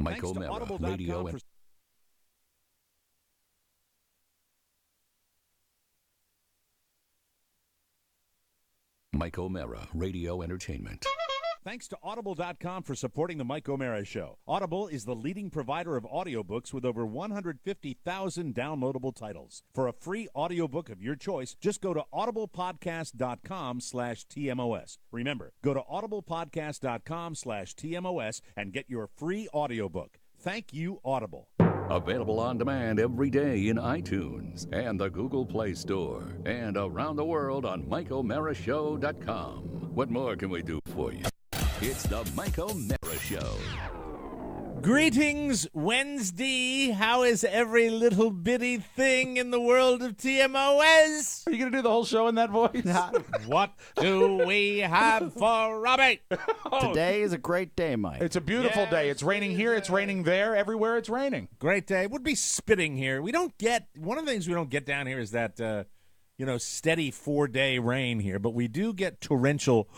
Mike O'Mara, Radio and Mike O'Mara, Radio Entertainment. Thanks to Audible.com for supporting the Mike O'Mara Show. Audible is the leading provider of audiobooks with over 150,000 downloadable titles. For a free audiobook of your choice, just go to audiblepodcast.com/TMOS. Remember, go to audiblepodcast.com/TMOS and get your free audiobook. Thank you, Audible. Available on demand every day in iTunes and the Google Play Store and around the world on MikeO'MaraShow.com. What more can we do for you? It's the Mike O'Mara Show. Greetings, Wednesday. How is every little bitty thing in the world of TMOS? Are you going to do the whole show in that voice? What do we have for Robbie? Today is a great day, Mike. It's a beautiful day. It's raining here. It's raining there. Everywhere it's raining. Great day. It would be spitting here. We don't get, one of the things we don't get down here is that, steady 4-day rain here, but we do get torrential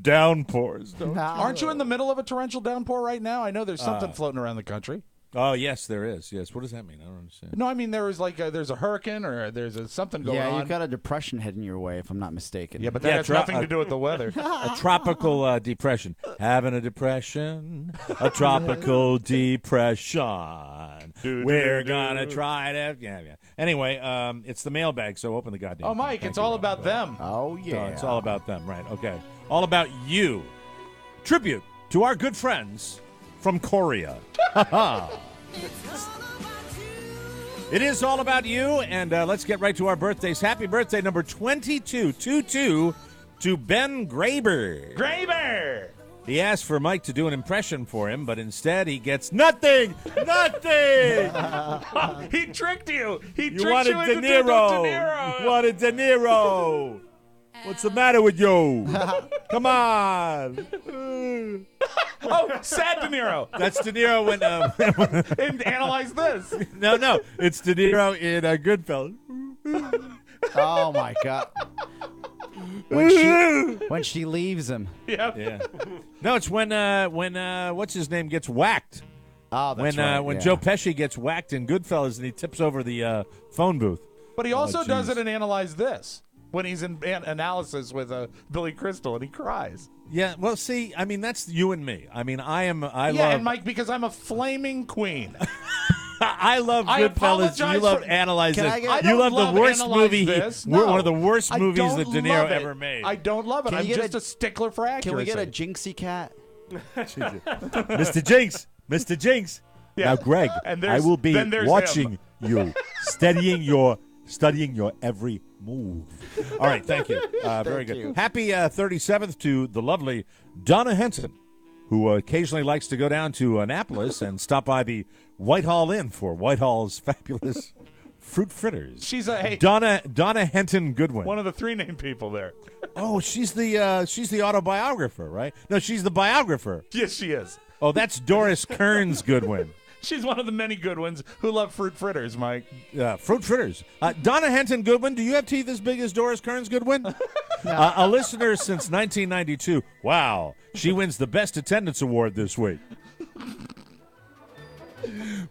downpours. Aren't you in the middle of a torrential downpour right now? I know there's something floating around the country. Oh, yes, there is. Yes. What does that mean? I don't understand. No, I mean, there was there's a hurricane or there's something going on. Yeah, you've got a depression heading your way, if I'm not mistaken. Yeah, but that has nothing to do with the weather. A tropical depression. Having a depression. A tropical depression. We're going to try to. Yeah. Anyway, it's the mailbag, so open the goddamn. Oh, Mike, it's all about them. Oh, yeah. It's all about them, right? Okay. All about you. Tribute to our good friends from Korea. It is all about you, and let's get right to our birthdays. Happy birthday number 22, to Ben Graber. Graber! He asked for Mike to do an impression for him, but instead he gets nothing! Nothing! He tricked you! You wanted De Niro! You wanted De Niro! What's the matter with you? Come on! Oh, sad De Niro. That's De Niro when... And analyze this. No. It's De Niro in Goodfellas. Oh, my God. When she leaves him. Yep. Yeah. No, it's when what's his name gets whacked. Oh, that's right. When yeah. Joe Pesci gets whacked in Goodfellas and he tips over the phone booth. But he also does it in Analyze This when he's in analysis with Billy Crystal and he cries. Yeah, well, see, I mean, that's you and me. I mean, I love... and Mike, because I'm a flaming queen. I love Goodfellas. You love Analyze This. You love the worst movie. One of the worst movies that De Niro ever made. I don't love it. I'm just a stickler for accuracy. Can we get a Jinxie cat? Mr. Jinx. Mr. Jinx. Yeah. Now, Greg, I will be watching you, studying your every move. All right, thank you. Very good. You. Happy 37th to the lovely Donna Henson, who occasionally likes to go down to Annapolis and stop by the Whitehall Inn for Whitehall's fabulous fruit fritters. She's Donna Henton Goodwin. One of the three named people there. Oh, she's the autobiographer, right? No, she's the biographer. Yes, she is. Oh, that's Doris Kearns Goodwin. She's one of the many good ones who love fruit fritters, Mike. Fruit fritters. Donna Henton Goodwin, do you have teeth as big as Doris Kearns Goodwin? A listener since 1992. Wow. She wins the Best Attendance Award this week.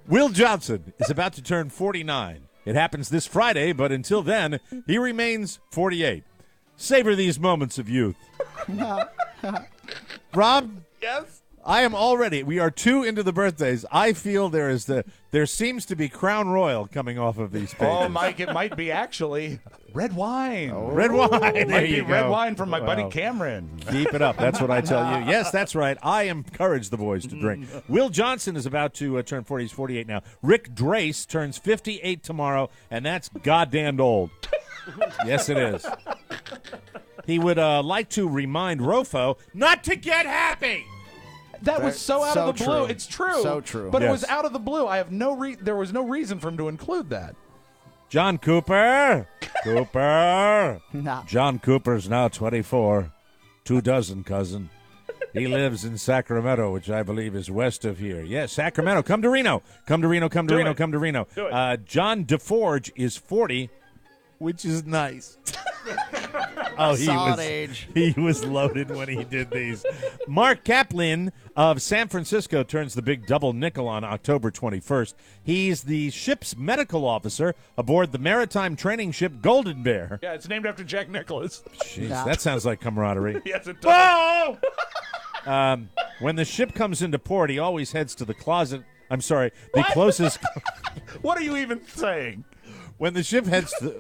Will Johnson is about to turn 49. It happens this Friday, but until then, he remains 48. Savor these moments of youth. Rob? Yes? We are 2 into the birthdays. I feel there seems to be Crown Royal coming off of these pages. Oh, Mike, it might be actually red wine. Oh. Red wine. It might be red wine from my buddy Cameron. Keep it up. That's what I tell you. Yes, that's right. I encourage the boys to drink. Will Johnson is about to turn 40. He's 48 now. Rick Drace turns 58 tomorrow, and that's goddamn old. Yes, it is. He would like to remind Rofo not to get happy. That was so out of the blue. True. It's true. So true. But it was out of the blue. I have there was no reason for him to include that. John Cooper. Nah. John Cooper's now 24. 24, cousin. He lives in Sacramento, which I believe is west of here. Yes, Sacramento. Come to Reno. Come to Reno. Do it. John DeForge is 40, which is nice. Oh, Solid age. He was loaded when he did these. Mark Kaplan of San Francisco turns the big double nickel on October 21st. He's the ship's medical officer aboard the maritime training ship Golden Bear. Yeah, it's named after Jack Nicklaus. Jeez, that sounds like camaraderie. Yes, it does. When the ship comes into port, he always heads to the closet. I'm sorry, the closest. What are you even saying? When the ship heads to.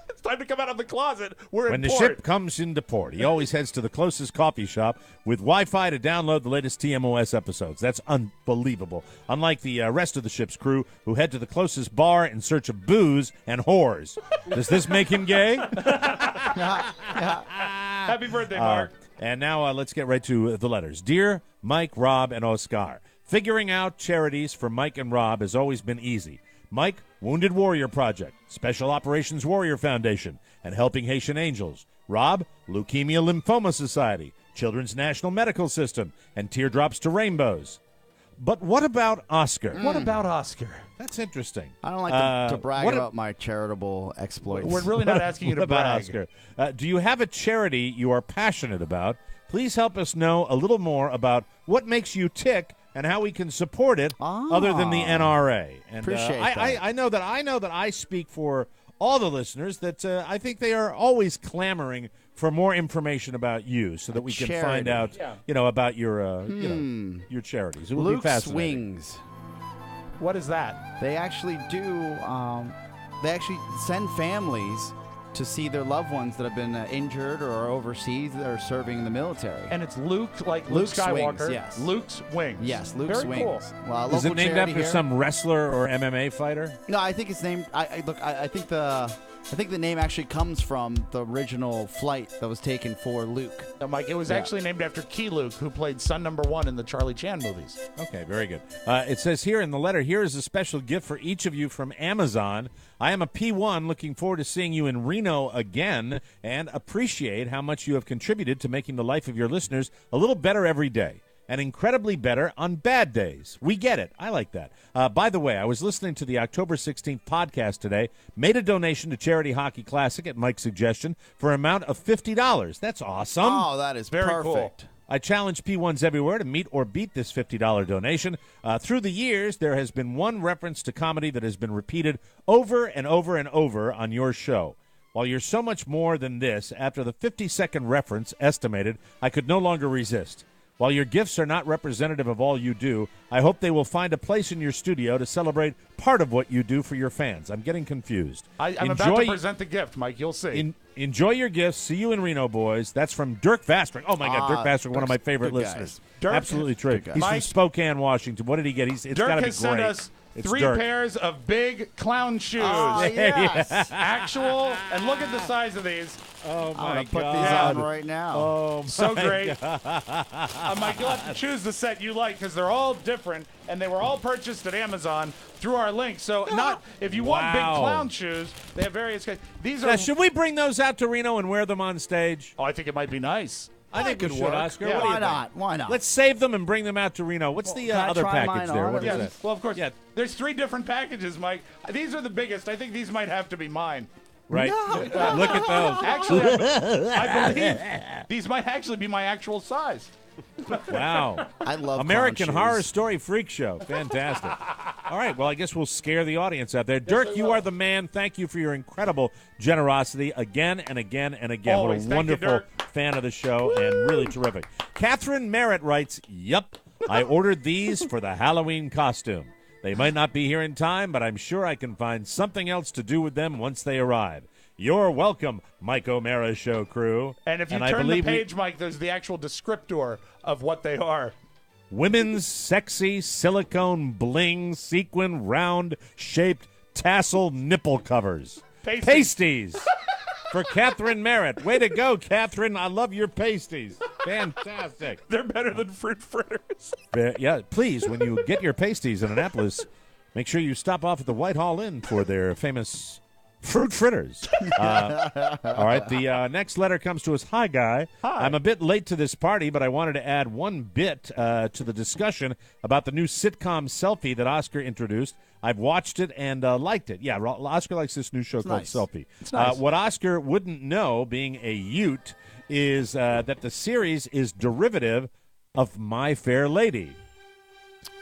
It's time to come out of the closet. We're When in the port. ship comes into port, he always heads to the closest coffee shop with Wi-Fi to download the latest TMOS episodes. That's unbelievable. Unlike the rest of the ship's crew, who head to the closest bar in search of booze and whores. Does this make him gay? Happy birthday, Mark. And now let's get right to the letters. Dear Mike, Rob, and Oscar, figuring out charities for Mike and Rob has always been easy. Mike, Wounded Warrior Project, Special Operations Warrior Foundation, and Helping Haitian Angels. Rob, Leukemia Lymphoma Society, Children's National Medical System, and Teardrops to Rainbows. But what about Oscar? What about Oscar? That's interesting. I don't like to brag what about my charitable exploits. We're really not asking you to What about brag. Oscar? Do you have a charity you are passionate about? Please help us know a little more about what makes you tick and how we can support it other than the NRA. And Appreciate that. I know that I speak for all the listeners that I think they are always clamoring for more information about you so that we can find charity. out, about your your charities. It would be Luke's fascinating. Wings. What is that? They actually do. They actually send families to see their loved ones that have been injured or are overseas that are serving in the military. And it's Luke, like Luke Luke's Skywalker. Wings, yes. Lo's Wings. Yes, Luke's Very Wings. Cool. Well, Is it local named charity after here. some wrestler or MMA fighter? No, I think it's named. I think the name actually comes from the original flight that was taken for Luke. No, Mike, it was actually named after Key Luke, who played son number 1 in the Charlie Chan movies. Okay, very good. It says here in the letter, here is a special gift for each of you from Amazon. I am a P1 looking forward to seeing you in Reno again and appreciate how much you have contributed to making the life of your listeners a little better every day and incredibly better on bad days. We get it. I like that. By the way, I was listening to the October 16th podcast today, made a donation to Charity Hockey Classic at Mike's suggestion for an amount of $50. That's awesome. Oh, that is Very cool. perfect. I challenge P1s everywhere to meet or beat this $50 donation. Through the years, there has been one reference to comedy that has been repeated over and over and over on your show. While you're so much more than this, after the 50-second reference estimated, I could no longer resist. While your gifts are not representative of all you do, I hope they will find a place in your studio to celebrate part of what you do for your fans. I'm getting confused. I'm about to present the gift, Mike. You'll see. Enjoy your gifts. See you in Reno, boys. That's from Dirk Vastrick. Oh, my God, Dirk Vastrick, one of my favorite good guy. listeners. Dirk- Absolutely true. good guy. He's from Mike- Spokane, Washington. What did he get? It's got Dirk to be has sent great. us It's 3 Dirk. pairs of big clown shoes. Oh, yes. Actual, and look at the size of these. Oh, I'm my going to put these God. on right now. Oh, So great. Mike, you'll have to choose the set you like because they're all different, and they were all purchased at Amazon through our link. So not if you want big Wow. clown shoes, they have various kinds. These are. Now, should we bring those out to Reno and wear them on stage? Oh, I think it might be nice. I think we it would, should. Oscar. Yeah. What do you Why think? not? Why not? Let's save them and bring them out to Reno. What's the can I other try package mine there? on? What is Yeah. that? Well, of course. Yeah. There's 3 different packages, Mike. These are the biggest. I think these might have to be mine. Right. Look at those. Actually, I believe these might actually be my actual size. Wow. I love American clown Horror shoes. Story Freak Show. Fantastic. All right. Well, I guess we'll scare the audience out there. Dirk, you are the man. Thank you for your incredible generosity again and again and again. Always. What a Thank you, wonderful Dirk. fan of the show and really terrific. Catherine Merritt writes, "Yup, I ordered these for the Halloween costume. They might not be here in time, but I'm sure I can find something else to do with them once they arrive. You're welcome, Mike O'Mara Show crew." And if you I turn the believe page, Mike, there's the actual descriptor of what they are. women's sexy silicone bling sequin round shaped tassel nipple covers. Pasties. For Catherine Merritt. Way to go, Catherine. I love your pasties. Fantastic. They're better than fruit fritters. Yeah, please, when you get your pasties in Annapolis, make sure you stop off at the Whitehall Inn for their famous Fruit fritters. All right, the next letter comes to us. Hi, Guy. Hi. I'm a bit late to this party, but I wanted to add one bit to the discussion about the new sitcom Selfie that Oscar introduced. I've watched it and liked it. Yeah, Oscar likes this new show called nice. Selfie. It's nice. What Oscar wouldn't know, being a Ute, is that the series is derivative of My Fair Lady.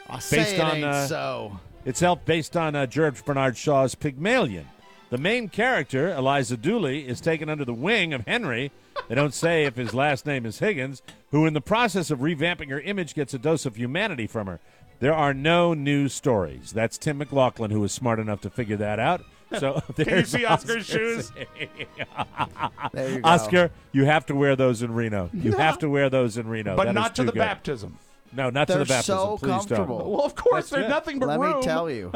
I'll say Based it on, ain't so. It's based on George Bernard Shaw's Pygmalion. The main character, Eliza Dooley, is taken under the wing of Henry. They don't say if his last name is Higgins, who in the process of revamping her image gets a dose of humanity from her. There are no new stories. That's Tim McLaughlin, who was smart enough to figure that out. So Can you there's see Oscar's shoes? There you go. Oscar, you have to wear those in Reno. You have to wear those in Reno. But That not is to too the good. baptism. No, not They're to the baptism. so Please comfortable. don't. Well, of course, That's there's it. nothing but Let room. me tell you.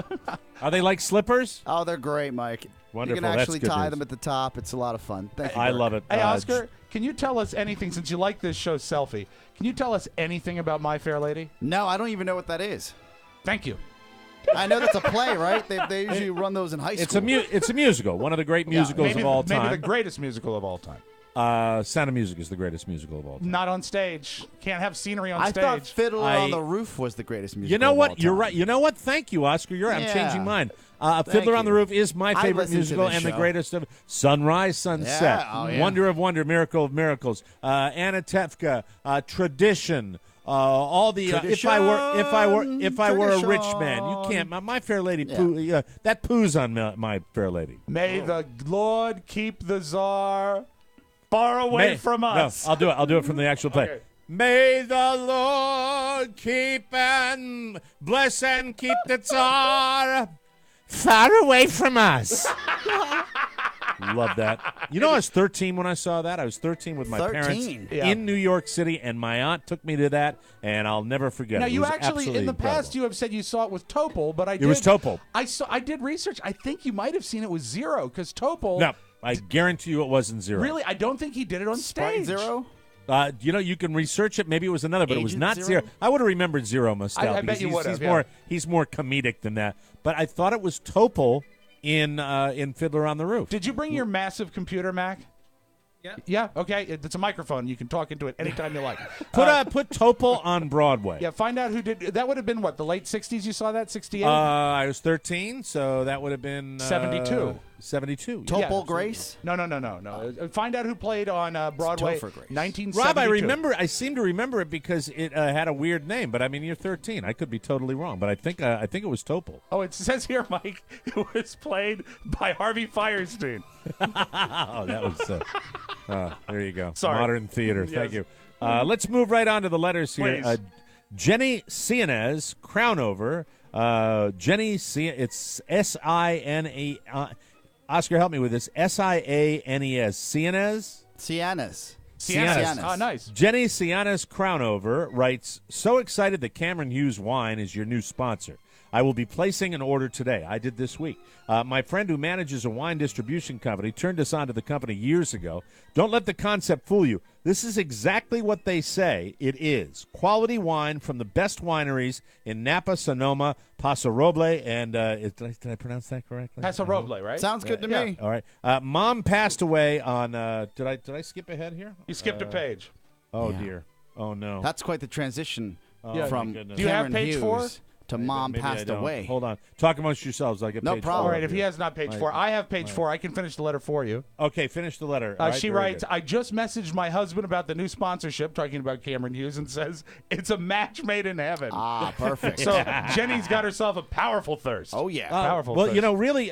Are they like slippers? Oh, they're great, Mike. Wonderful. You can That's actually good tie news. them at the top. It's a lot of fun. Thank you. I Bert. love it. Hey, Oscar, can you tell us anything, since you like this show, Selfie, can you tell us anything about My Fair Lady? No, I don't even know what that is. Thank you. I know that's a play, right? They usually run those in high school. It's a musical. One of the great musicals Maybe, of all maybe the time. greatest musical of all time. Sound of Music is the greatest musical of all time. Not on stage. Can't have scenery on I stage. thought Fiddler I- on the Roof was the greatest musical. You know of what? all You're time. right. You know what? Thank you, Oscar. I'm Yeah. changing mine. Fiddler on the you. Roof is my I favorite listened to musical this and the show. greatest of Sunrise, Sunset, Yeah, oh, yeah. Wonder of Wonder, Miracle of Miracles, Anatevka, Tradition. All the if I were a rich man, you can't. My Fair Lady, that poos on my Fair Lady. May the Lord keep the Tsar far away from us. No, I'll do it from the actual play. Okay. May the Lord keep and bless and keep the Tsar far away from us. Love that. You know, I was 13 when I saw that. I was 13 with my 13? parents Yeah. in New York City, and my aunt took me to that, and I'll never forget Now, it. It you was actually, in the absolutely past, incredible. you have said you saw it with Topol, but It was Topol. I did research. I think you might have seen it with Zero, because Topol. No, I guarantee you it wasn't Zero. Really, I don't think he did it on Sprite stage. Zero? You can research it. Maybe it was another, but it was Agent not Zero? Zero. I would have remembered Zero Mostel. I bet because you would he's have, more yeah. he's more comedic than that. But I thought it was Topol in Fiddler on the Roof. Did you bring your massive computer, Mac? Yeah. Yeah. Okay. It's a microphone. You can talk into it anytime you like. Put Topol on Broadway. Yeah. Find out who did. That would have been what, the late '60s. You saw that 68. I was 13, so that would have been 72. 72. Yeah. Topol Grace? No. Find out who played on Broadway. Topher Grace. 1972. Rob, I seem to remember it because it had a weird name. But I mean, you're 13. I could be totally wrong, but I think it was Topol. Oh, it says here, Mike, it was played by Harvey Firestein. Oh, that was. There you go. Sorry. Modern theater. Yes. Thank you. Let's move right on to the letters here. Please. Jenny Cianez, Crownover. Jenny Cianez. It's S-I-N-E. Oscar, help me with this. S-I-A-N-E-S. Cianez? Cianis. Sienna. Oh, nice. Jenny Cianez Crownover writes, so excited that Cameron Hughes Wine is your new sponsor. I will be placing an order today. I did this week. My friend who manages a wine distribution company turned us on to the company years ago. Don't let the concept fool you. This is exactly what they say it is. Quality wine from the best wineries in Napa, Sonoma, Paso Roble, and did I pronounce that correctly? Paso Roble, right? Sounds good to Yeah. me. All right. Mom passed away on. Did I skip ahead here? You skipped a page. Oh Yeah. dear. Oh no. That's quite the transition Yeah. from my goodness. Do you have Cameron page Hughes 4? to Mom Maybe I passed don't. away. Hold on. Talk amongst yourselves. I get No page problem. four All right, if here. he has not page 4, I have page 4. I can finish the letter for you. Okay, finish the letter. All right, She very writes, good. I just messaged my husband about the new sponsorship, talking about Cameron Hughes, and says, it's a match made in heaven. Ah, perfect. So Jenny's got herself a powerful thirst. Oh, yeah. Powerful Well, thirst. really,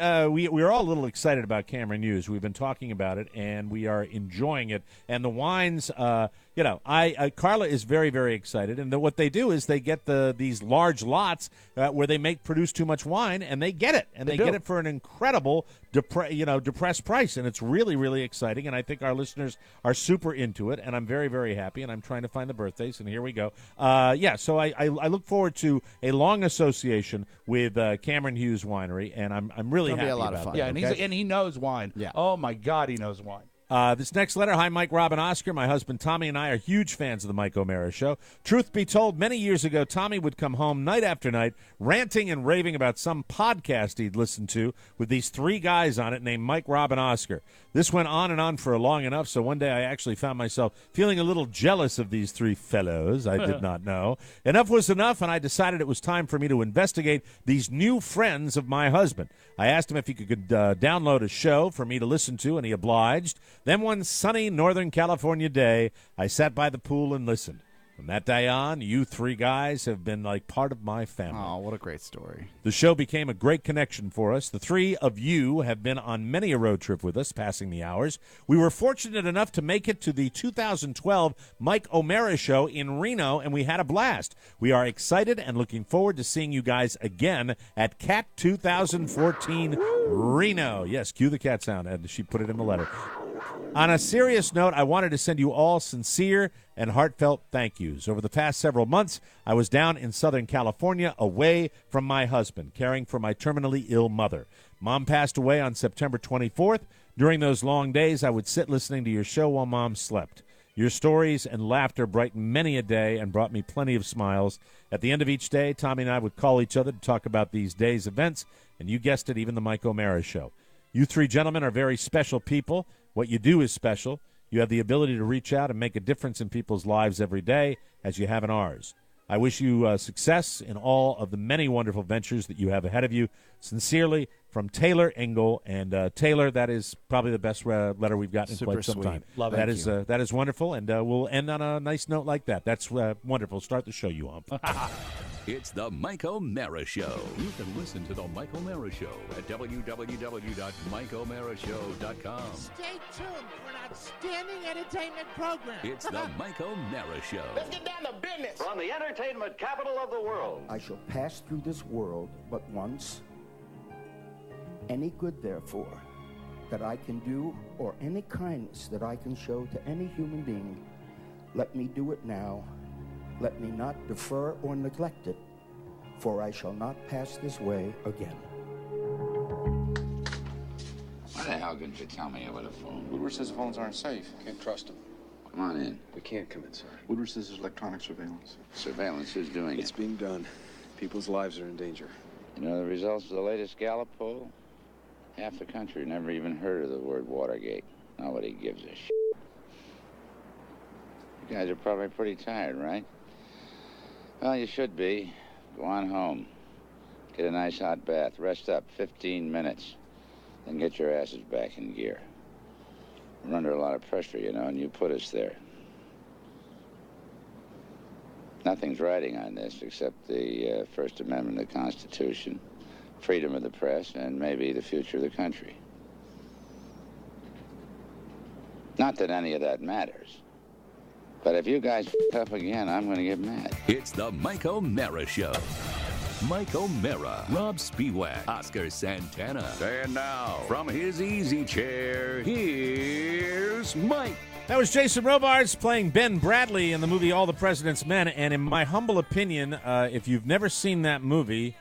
we're all a little excited about Cameron Hughes. We've been talking about it, and we are enjoying it. And the wines, Carla is very, very excited. And what they do is they get these large lots where they produce too much wine, and they get it, and they do. get it for an incredible, depressed price, and it's really, really exciting. And I think our listeners are super into it, and I'm very, very happy. And I'm trying to find the birthdays, and here we go. So I look forward to a long association with Cameron Hughes Winery, and I'm really It'll be happy a lot about of fun. that, Yeah, and, okay? and he knows wine. Yeah. Oh, my God, he knows wine. This next letter, hi, Mike, Rob, and Oscar. My husband Tommy and I are huge fans of the Mike O'Mara Show. Truth be told, many years ago, Tommy would come home night after night ranting and raving about some podcast he'd listened to with these three guys on it named Mike, Rob, and Oscar. This went on and on for long enough, so one day I actually found myself feeling a little jealous of these three fellows I did not know. Enough was enough, and I decided it was time for me to investigate these new friends of my husband. I asked him if he could download a show for me to listen to, and he obliged. Then one sunny Northern California day, I sat by the pool and listened. From that day on, you three guys have been like part of my family. Oh, what a great story. The show became a great connection for us. The three of you have been on many a road trip with us, passing the hours. We were fortunate enough to make it to the 2012 Mike O'Mara Show in Reno, and we had a blast. We are excited and looking forward to seeing you guys again at CAT 2014 Reno. Yes, cue the cat sound, and she put it in the letter. On a serious note, I wanted to send you all sincere and heartfelt thank yous. Over the past several months, I was down in Southern California away from my husband, caring for my terminally ill mother. Mom passed away on September 24th. During those long days, I would sit listening to your show while Mom slept. Your stories and laughter brightened many a day and brought me plenty of smiles. At the end of each day, Tommy and I would call each other to talk about these days' events, and you guessed it, even the Mike O'Mara Show. You three gentlemen are very special people. What you do is special. You have the ability to reach out and make a difference in people's lives every day, as you have in ours. I wish you success in all of the many wonderful ventures that you have ahead of you. Sincerely, from Taylor Engel. And Taylor, that is probably the best letter we've gotten in quite some time. Love it. That is wonderful, and we'll end on a nice note like that. That's wonderful. Start the show, you hump. It's the Mike O'Mara Show. You can listen to the Mike O'Mara Show at www.mikeomarashow.com. Stay tuned for an outstanding entertainment program. It's the Mike O'Mara Show. Let's get down to business. From the entertainment capital of the world. I shall pass through this world but once. Any good, therefore, that I can do, or any kindness that I can show to any human being, let me do it now. Let me not defer or neglect it, for I shall not pass this way again. Why the hell couldn't you tell me over the phone? Woodward says the phones aren't safe. Can't trust them. Come on in. We can't come in, sir. Woodward says there's electronic surveillance. Surveillance, who's doing It's it? being done. People's lives are in danger. You know the results of the latest Gallup poll? Half the country never even heard of the word Watergate. Nobody gives a shit. You guys are probably pretty tired, right? Well, you should be. Go on home. Get a nice hot bath. Rest up 15 minutes. Then get your asses back in gear. We're under a lot of pressure, you know, and you put us there. Nothing's riding on this except the First Amendment of the Constitution, freedom of the press, and maybe the future of the country. Not that any of that matters. But if you guys f*** up again, I'm going to get mad. It's the Mike O'Mara Show. Mike O'Mara, Rob Spiewak, Oscar Santana. And now, from his easy chair, here's Mike. That was Jason Robards playing Ben Bradley in the movie All the President's Men. And in my humble opinion, if you've never seen that movie,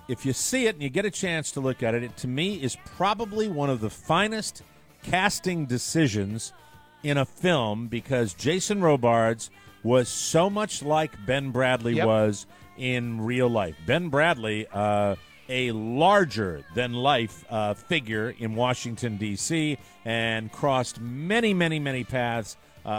if you see it and you get a chance to look at it, it to me is probably one of the finest casting decisions in a film, because Jason Robards was so much like Ben Bradley was in real life. Ben Bradley, a larger-than-life figure in Washington, D.C., and crossed many, many, many paths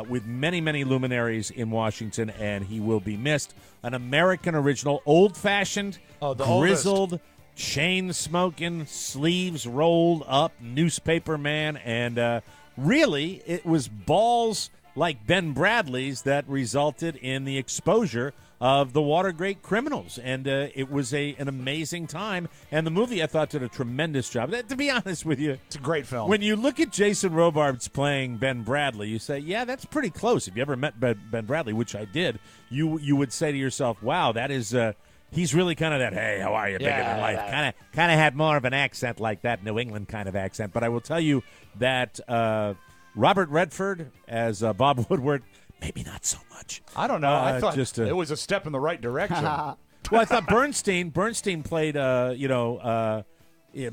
with many, many luminaries in Washington, and he will be missed. An American original, old-fashioned, grizzled, chain-smoking, sleeves rolled up newspaper man, and really, it was balls like Ben Bradley's that resulted in the exposure of the Watergate criminals. And it was an amazing time. And the movie, I thought, did a tremendous job. To be honest with you, It's a great film. when you look at Jason Robards playing Ben Bradley, you say, yeah, that's pretty close. If you ever met Ben Bradley, which I did, you would say to yourself, wow, that is... he's really kind of that, hey, how are you, bigger than life. Kind of had more of an accent like that, New England kind of accent. But I will tell you that Robert Redford as Bob Woodward, maybe not so much. I don't know. I thought just, it was a step in the right direction. Well, I thought Bernstein played,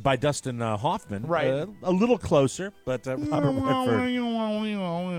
by Dustin Hoffman. Right. A little closer, but Robert Redford.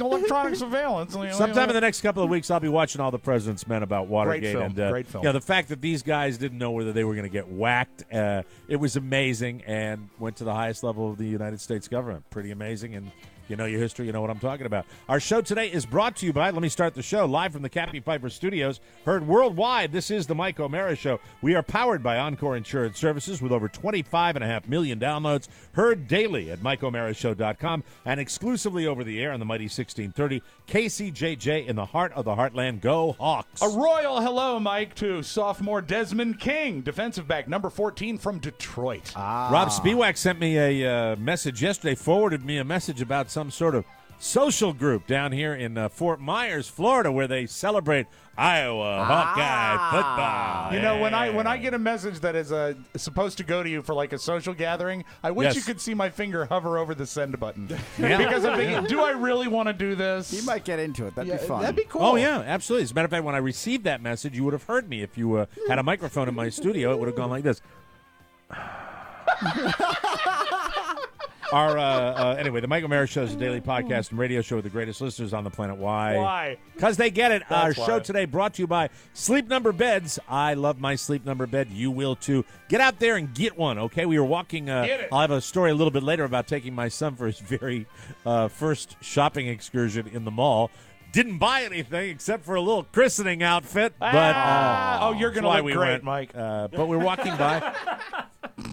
Electronic surveillance. Sometime in the next couple of weeks, I'll be watching All the President's Men about Watergate. Great film. And, Great film. The fact that these guys didn't know whether they were going to get whacked, it was amazing, and went to the highest level of the United States government. Pretty amazing, and you know your history, you know what I'm talking about. Our show today is brought to you by, let me start the show, live from the Cappy Piper Studios, heard worldwide. This is the Mike O'Mara Show. We are powered by Encore Insurance Services with over 25.5 million downloads, heard daily at MikeO'MaraShow.com, and exclusively over the air on the mighty 1630 KCJJ in the heart of the heartland. Go Hawks! A royal hello, Mike, to sophomore Desmond King, defensive back, number 14 from Detroit. Rob Spiewak sent me a message yesterday, forwarded me a message about some sort of social group down here in Fort Myers, Florida, where they celebrate Iowa Hawkeye football. You know, when I get a message that is supposed to go to you for like a social gathering, I wish Yes. you could see my finger hover over the send button. Yeah. Because I'm thinking, do I really want to do this? You might get into it. That'd be fun. That'd be cool. Oh, yeah, absolutely. As a matter of fact, when I received that message, you would have heard me. If you had a microphone in my studio, it would have gone like this. Anyway, the Mike O'Mara Show is a daily podcast and radio show with the greatest listeners on the planet. Why? Why? Because they get it. Our That's show why. today brought to you by Sleep Number Beds. I love my Sleep Number bed. You will too. Get out there and get one, okay? We were walking. Get it. I'll have a story a little bit later about taking my son for his very first shopping excursion in the mall. Didn't buy anything except for a little christening outfit. But you're that's going to why look we great, went. Mike. But we're walking by.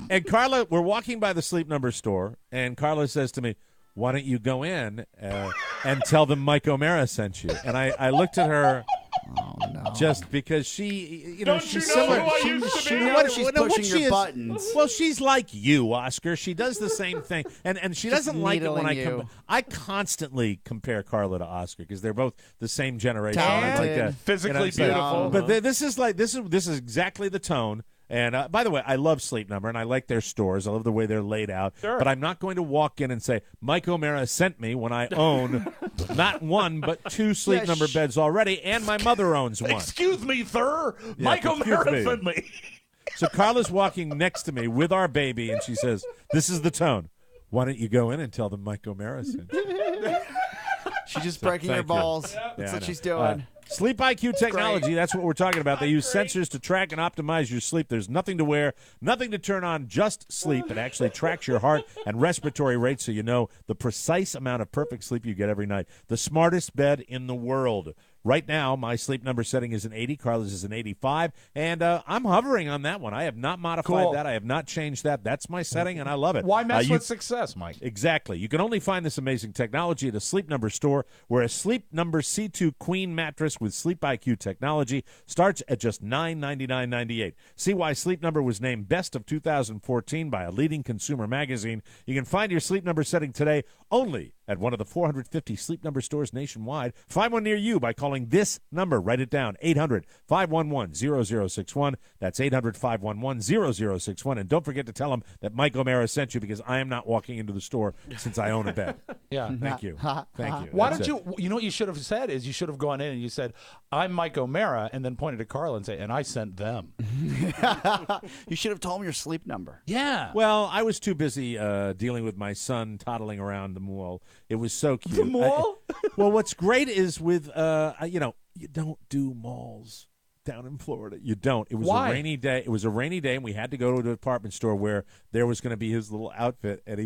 And Carla, we're walking by the Sleep Number store, and Carla says to me, "Why don't you go in and tell them Mike O'Mara sent you?" And I looked at her just because she, Don't she's you know similar. who I used to be? What, she's pushing your buttons. Well, she's like you, Oscar. She does the same thing, and she doesn't like it when needling you. I constantly compare Carla to Oscar because they're both the same generation. Talented. It's like Physically it's like- beautiful. but this is exactly the tone. And by the way, I love Sleep Number, and I like their stores. I love the way they're laid out. Sure. But I'm not going to walk in and say, Mike O'Mara sent me when I own not one, but two Sleep Number beds already, and my mother owns one. Excuse me, sir. Mike excuse O'Mara me. sent me. So Carla's walking next to me with our baby, and she says, this is the tone. Why don't you go in and tell them Mike O'Mara sent you? She's just breaking her thank you. balls. Yeah, That's I what know. she's doing. Sleep IQ technology, that's what we're talking about. They use sensors to track and optimize your sleep. There's nothing to wear, nothing to turn on, just sleep. It actually tracks your heart and respiratory rate so you know the precise amount of perfect sleep you get every night. The smartest bed in the world. Right now, my Sleep Number setting is an 80. Carla's is an 85. And I'm hovering on that one. I have not modified that. I have not changed that. That's my setting, and I love it. Why mess You- with success, Mike? Exactly. You can only find this amazing technology at a Sleep Number store, where a Sleep Number C2 Queen mattress with Sleep IQ technology starts at just $999.98. See why Sleep Number was named Best of 2014 by a leading consumer magazine. You can find your Sleep Number setting today only at one of the 450 Sleep Number stores nationwide. Find one near you by calling this number. Write it down, 800-511-0061. That's 800-511-0061. And don't forget to tell them that Mike O'Mara sent you, because I am not walking into the store since I own a bed. Yeah. Thank you. Thank you. Why That's don't it. you know what you should have said is you should have gone in and you said, I'm Mike O'Mara, and then pointed to Carla and say, and I sent them. You should have told him your sleep number. Yeah. Well, I was too busy dealing with my son toddling around the mall. It was so cute. The mall? Well, what's great is with, you don't do malls down in Florida. You don't. It was Why? a rainy day. It was a rainy day, and we had to go to a department store where there was going to be his little outfit, and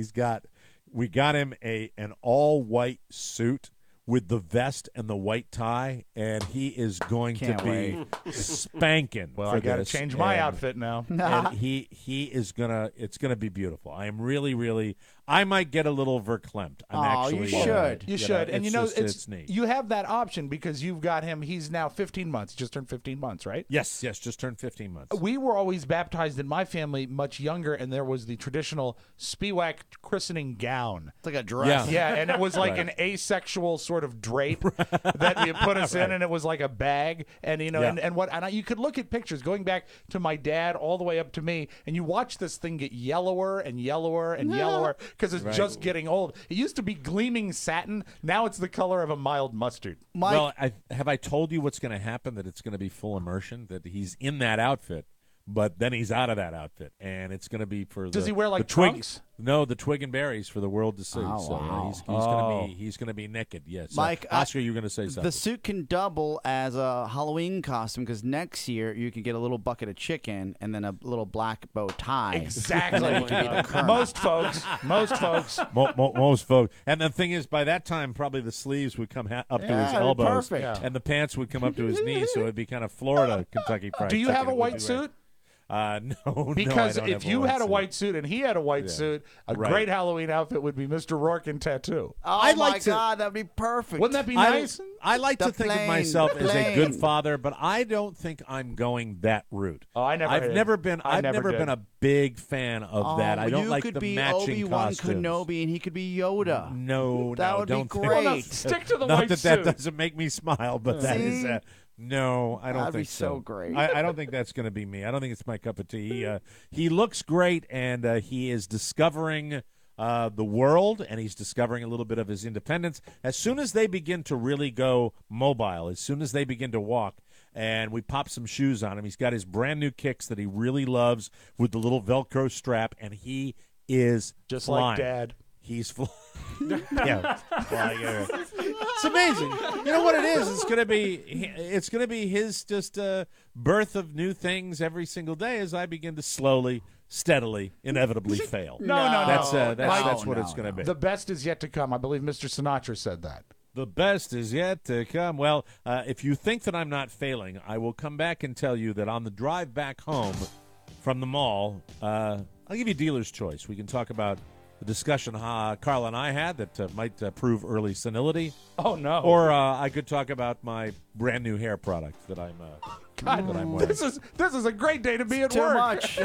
we got him an all-white suit with the vest and the white tie, and he is going Can't to be spanking. Well, for I got to this, change my and- outfit now. and he is it's gonna be beautiful. I am really I might get a little verklempt. Oh, you should. You should. And it's neat. you have that option because you've got him. He's now 15 months. Just turned 15 months, right? Yes, just turned 15 months. We were always baptized in my family much younger, and there was the traditional Spiewak christening gown. It's like a dress. Yeah, and it was like Right. an asexual sort of drape that you put us in, and it was like a bag. And Yeah. you could look at pictures going back to my dad all the way up to me, and you watch this thing get yellower and yellower and yellower because it's Right. just getting old. It used to be gleaming satin. Now it's the color of a mild mustard. Mike, Well, have I told you what's going to happen? That it's going to be full immersion. That he's in that outfit, But then he's out of that outfit, and it's going to be for Does he wear, like, the twig, trunks? No, the twig and berries for the world to see. Oh, so wow. he's going to be naked. Yes, Mike, Oscar, you're going to say something. The suit can double as a Halloween costume because next year you can get a little bucket of chicken and then a little black bow tie. Exactly. You can be the Kermit. Most folks. Most folks. And the thing is, by that time, probably the sleeves would come up to his elbows, perfect. and the pants would come up to his knees, so it'd be kind of Florida Kentucky Fried Do you Chicken. have a It would white be suit? No, Because no, I don't if have you had a suit. white suit and he had a white suit, a Right. great Halloween outfit would be Mr. Rourke in Tattoo. Oh, I'd my like to- God, that'd be perfect. Wouldn't that be nice? I like to The think of plane, myself the as a good plane. father, but I don't think I'm going that route. Oh, I never I've did. never been. I I've never never did. been a big fan of that. I don't you like could the be matching Obi-Wan costumes. Kenobi and he could be Yoda. No, That no, would be don't think- great. Well, no, stick to the Not white that suit. that doesn't make me smile, but that is. See? No, I don't That'd be think so great. I don't think that's going to be me. I don't think it's my cup of tea. He looks great, and he is discovering the world, and he's discovering a little bit of his independence. As soon as they begin to really go mobile, as soon as they begin to walk, and we pop some shoes on him, he's got his brand new kicks that he really loves with the little Velcro strap, and he is Just flying. like Dad. He's flying. Yeah, flying everywhere. It's amazing. You know what it is? It's gonna be his just birth of new things every single day as I begin to slowly, steadily, inevitably fail. No. That's what it's gonna be. The best is yet to come. I believe Mr. Sinatra said that. The best is yet to come. Well, if you think that I'm not failing, I will come back and tell you that on the drive back home from the mall, I'll give you dealer's choice. We can talk about the discussion Carl and I had that might prove early senility. Oh, no. Or I could talk about my brand new hair product that I'm God, that I'm wearing. this is a great day to be at Too work. much.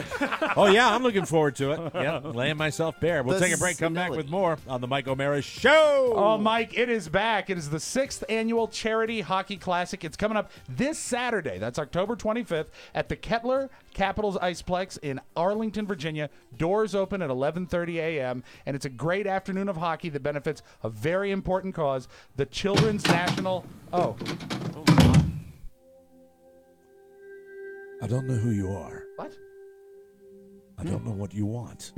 Oh, yeah, I'm looking forward to it. Yeah, laying myself bare. We'll The take a break, come back senility. with more on the Mike O'Mara Show. Oh, Mike, it is back. It is the 6th annual Charity Hockey Classic. It's coming up this Saturday. That's October 25th at the Kettler Capitals Iceplex in Arlington, Virginia. Doors open at 11:30 a.m., and it's a great afternoon of hockey that benefits a very important cause, the Children's National... Oh. I don't know who you are. What? I don't know what you want.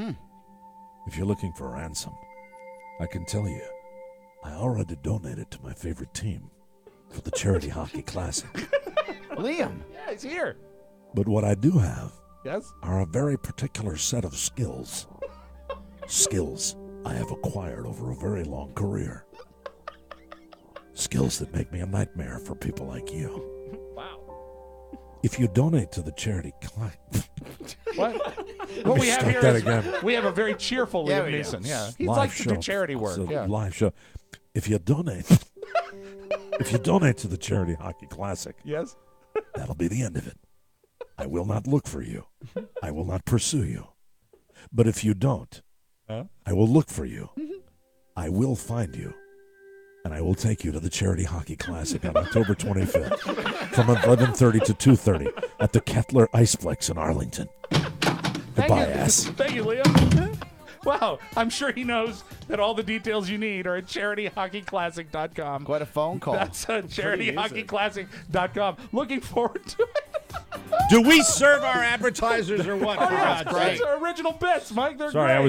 If you're looking for a ransom, I can tell you, I already donated to my favorite team for the Charity Hockey Classic. Liam. Yeah, he's here. But what I do have Yes? are a very particular set of skills. Skills I have acquired over a very long career. Skills that make me a nightmare for people like you. Wow. If you donate to the charity class, What? What we have start here that is again. we have a very cheerful Yeah, Liam we do. Neeson. Yeah, he live likes to show. do charity work. It's a Yeah. live show. If you donate, to the Charity Hockey Classic, Yes. that'll be the end of it. I will not look for you. I will not pursue you. But if you don't, I will look for you. I will find you. And I will take you to the Charity Hockey Classic on October 25th from 11:30 to 2:30 at the Kettler Iceplex in Arlington. Goodbye, ass. Thank you, Liam. Wow, I'm sure he knows that all the details you need are at charityhockeyclassic.com. Quite a phone call. That's charityhockeyclassic.com. Looking forward to it. Do we serve our advertisers or what? for God's sake? Those are original bits, Mike. They're Sorry, great. I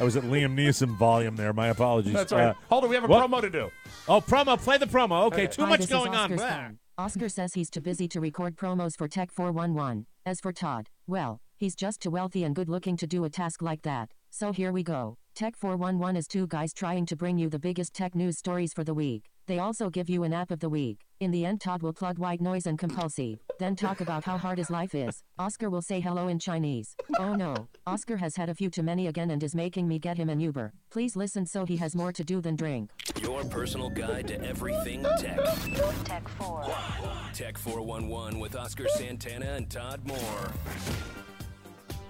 was at Liam Neeson volume there. My apologies. That's right. Hold on, we have a what? promo to do. Oh, promo. Play the promo. Okay, too Hi, much this is going on. Oscar's Blah. phone. Oscar says he's too busy to record promos for Tech 411. As for Todd, well, he's just too wealthy and good looking to do a task like that. So here we go. Tech 411 is two guys trying to bring you the biggest tech news stories for the week. They also give you an app of the week. In the end, Todd will plug white noise and compulsive, then talk about how hard his life is. Oscar will say hello in Chinese. Oh no, Oscar has had a few too many again and is making me get him an Uber. Please listen so he has more to do than drink. Your personal guide to everything tech. Tech 4. Tech 411 with Oscar Santana and Todd Moore.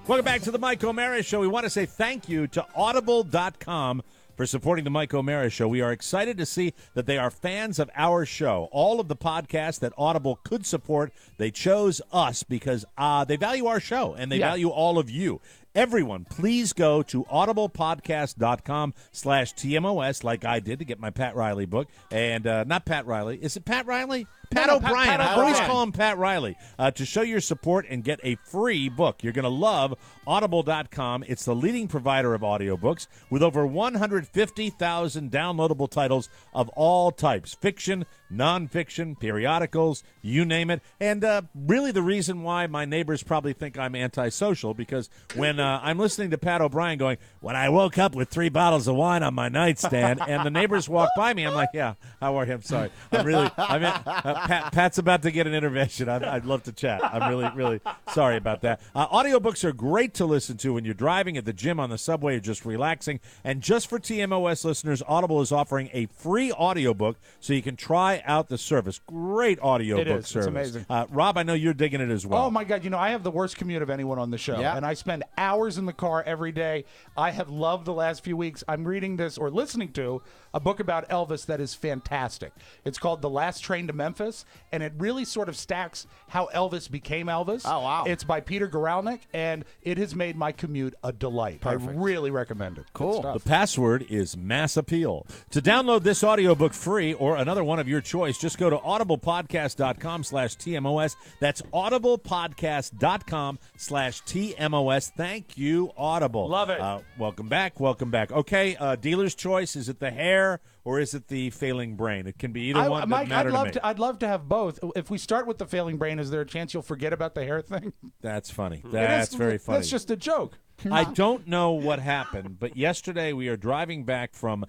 Welcome back to the Mike O'Mara Show. We want to say thank you to Audible.com for supporting the Mike O'Mara Show. We are excited to see that they are fans of our show. All of the podcasts that Audible could support, they chose us because they value our show and they value all of you. Everyone, please go to audiblepodcast.com/TMOS like I did to get my Pat Riley book. And not Pat Riley. Is it Pat Riley? Pat No, O'Brien. Pat I always O'Brien. call him Pat Riley. To show your support and get a free book. You're going to love Audible.com. It's the leading provider of audiobooks with over 150,000 downloadable titles of all types. Fiction, nonfiction, periodicals, you name it. And really the reason why my neighbors probably think I'm antisocial, because when I'm listening to Pat O'Brien going, when I woke up with 3 bottles of wine on my nightstand, and the neighbors walk by me, I'm like, yeah, how are you? I'm sorry. Pat's about to get an intervention. I'd love to chat. I'm really, really sorry about that. Audiobooks are great to listen to when you're driving, at the gym, on the subway, or just relaxing. And just for TMOS listeners, Audible is offering a free audiobook so you can try out the service. Great audiobook service. It's amazing. Rob, I know you're digging it as well. Oh, my God. I have the worst commute of anyone on the show. Yeah. And I spend hours in the car every day. I have loved the last few weeks. I'm reading this or listening to a book about Elvis that is fantastic. It's called The Last Train to Memphis, and it really sort of stacks how Elvis became Elvis. Oh, wow. It's by Peter Guralnick, and it has made my commute a delight. Perfect. I really recommend it. Cool. Good The stuff. password is mass appeal. To download this audiobook free or another one of your choice, just go to audiblepodcast.com/TMOS. That's audiblepodcast.com/TMOS. Thank you, Audible. Love it. Welcome back. Welcome back. Okay, dealer's choice. Is it the hair or is it the failing brain? It can be either one. Mike, Doesn't matter to me. I'd love to have both. If we start with the failing brain, is there a chance you'll forget about the hair thing? That's funny. That's very funny. That's just a joke. I don't know what happened, but yesterday we are driving back from,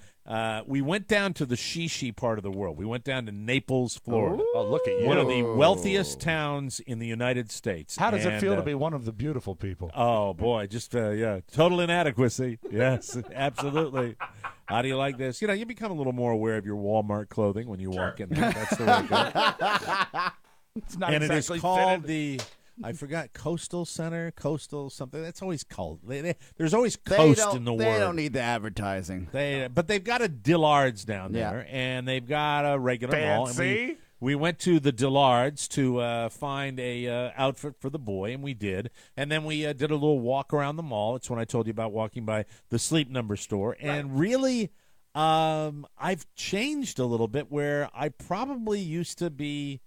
we went down to the Shishi part of the world. We went down to Naples, Florida. Oh, look at you. One of the wealthiest towns in the United States. How does it And, feel to be one of the beautiful people? Oh, boy, just, total inadequacy. Yes, absolutely. How do you like this? You become a little more aware of your Walmart clothing when you walk in there. That's the way it goes. It's not And exactly it is called fitted. I forgot, Coastal Center, Coastal something. That's always called. There's always coast in the word. They don't need the advertising. But they've got a Dillard's down Yeah. there, and they've got a regular mall. And Fancy. we went to the Dillard's to find a outfit for the boy, and we did. And then we did a little walk around the mall. It's when I told you about walking by the Sleep Number store. And really, I've changed a little bit where I probably used to be,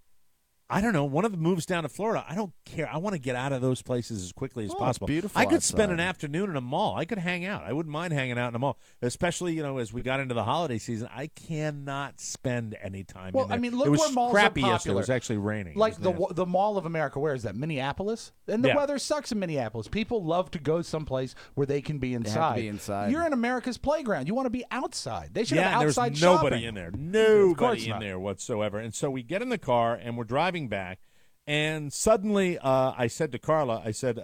I don't know, one of the moves down to Florida, I don't care. I want to get out of those places as quickly as possible. beautiful I could spend outside. an afternoon in a mall. I could hang out. I wouldn't mind hanging out in a mall, especially, as we got into the holiday season. I cannot spend any time Well, in there. I mean, look it was where malls crappy are yesterday. It popular. was actually raining. Like It was nasty. the Mall of America, where is that? Minneapolis? And the Yeah. weather sucks in Minneapolis. People love to go someplace where they can be inside. have to be inside. You're in America's playground. You want to be outside. They should have there's outside nobody shopping. in there. Of course Nobody in not. there whatsoever. And so we get in the car, and we're driving back, and suddenly I said to Carla, I said,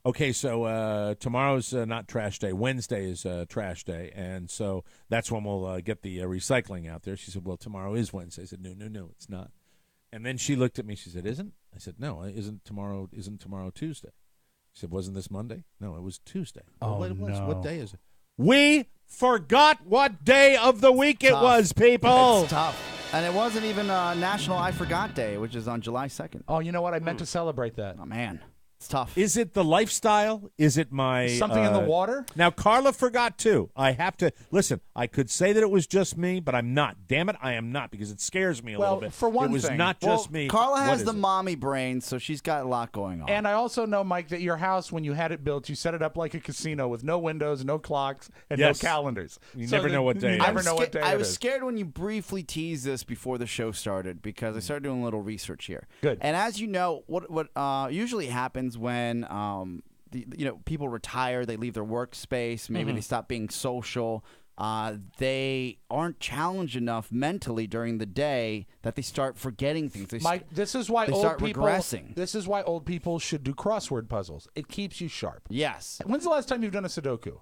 okay, so tomorrow's not trash day. Wednesday is trash day, and so that's when we'll get the recycling out there. She said, well, tomorrow is Wednesday. I said, no, it's not. And then she looked at me. She said, isn't? I said, no, isn't tomorrow Tuesday? She said, wasn't this Monday? No, it was Tuesday. Oh, Well, no. What day is it? We forgot what day of the week it Tough. was, people. It's tough. And it wasn't even National I Forgot Day, which is on July 2nd. Oh, you know what? I meant to celebrate that. Oh, man. It's tough. Is it the lifestyle? Is it my Something in the water? Now, Carla forgot too. I have to listen. I could say that it was just me, but I'm not. Damn it, I am not, because it scares me a Well, little bit. for one it was thing- not Well, just me. Carla What has is the it? mommy brain, so she's got a lot going on. And I also know, Mike, that your house, when you had it built, you set it up like a casino with no windows, no clocks, and Yes. no calendars. You So never that- know what day You it never is. know what day I it was is. scared when you briefly teased this before the show started because I started doing a little research here. Good. And as you know, what usually happens when people retire, they leave their workspace, maybe they stop being social. They aren't challenged enough mentally during the day that they start forgetting things. Mike, this is why they old start people. regressing. This is why old people should do crossword puzzles. It keeps you sharp. Yes. When's the last time you've done a Sudoku?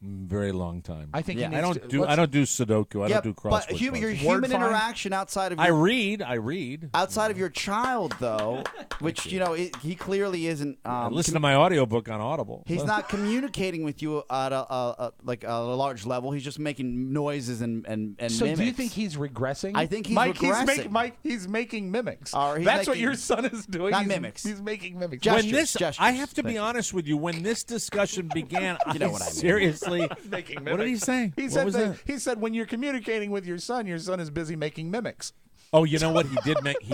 Very long time. I think he Yeah. needs I don't to, do. let's- I don't do Sudoku. I Yeah, don't do crossword but your puzzles. human find? interaction outside of I your read. outside of your child, though, which he clearly isn't. I listen to my audiobook on Audible. He's not communicating with you at a large level. He's just making noises and So mimics. do you think he's regressing? I think he's Mike, regressing. He's making mimics. Or he's That's what making- your son is doing. not He's- mimics. He's making mimics. Gestures, When this, gestures. I have to Thank be you. honest with you. When this discussion began, You know what I mean. seriously. Making What did he mimics. say? He What said was that, that? he said when you're communicating with your son is busy making mimics. Oh, you know what? He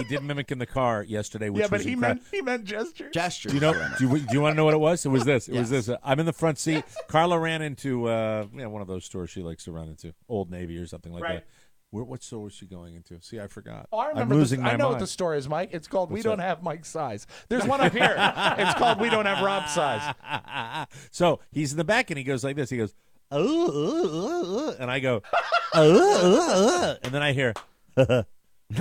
did mimic in the car yesterday, which Yeah, but was he meant gestures. Gestures. Do you know? Do you want to know what it was? It was this. It was Yes. this. I'm in the front seat. Carla ran into one of those stores she likes to run into, Old Navy or something like that. What store was she going into? See, I forgot. Oh, I remember. I'm losing my I know what mind. the store is, Mike. It's called We What's Don't that? Have Mike's Size. There's one up here. It's called We Don't Have Rob's Size. So he's in the back and he goes like this. He goes, and I go, and then I hear, and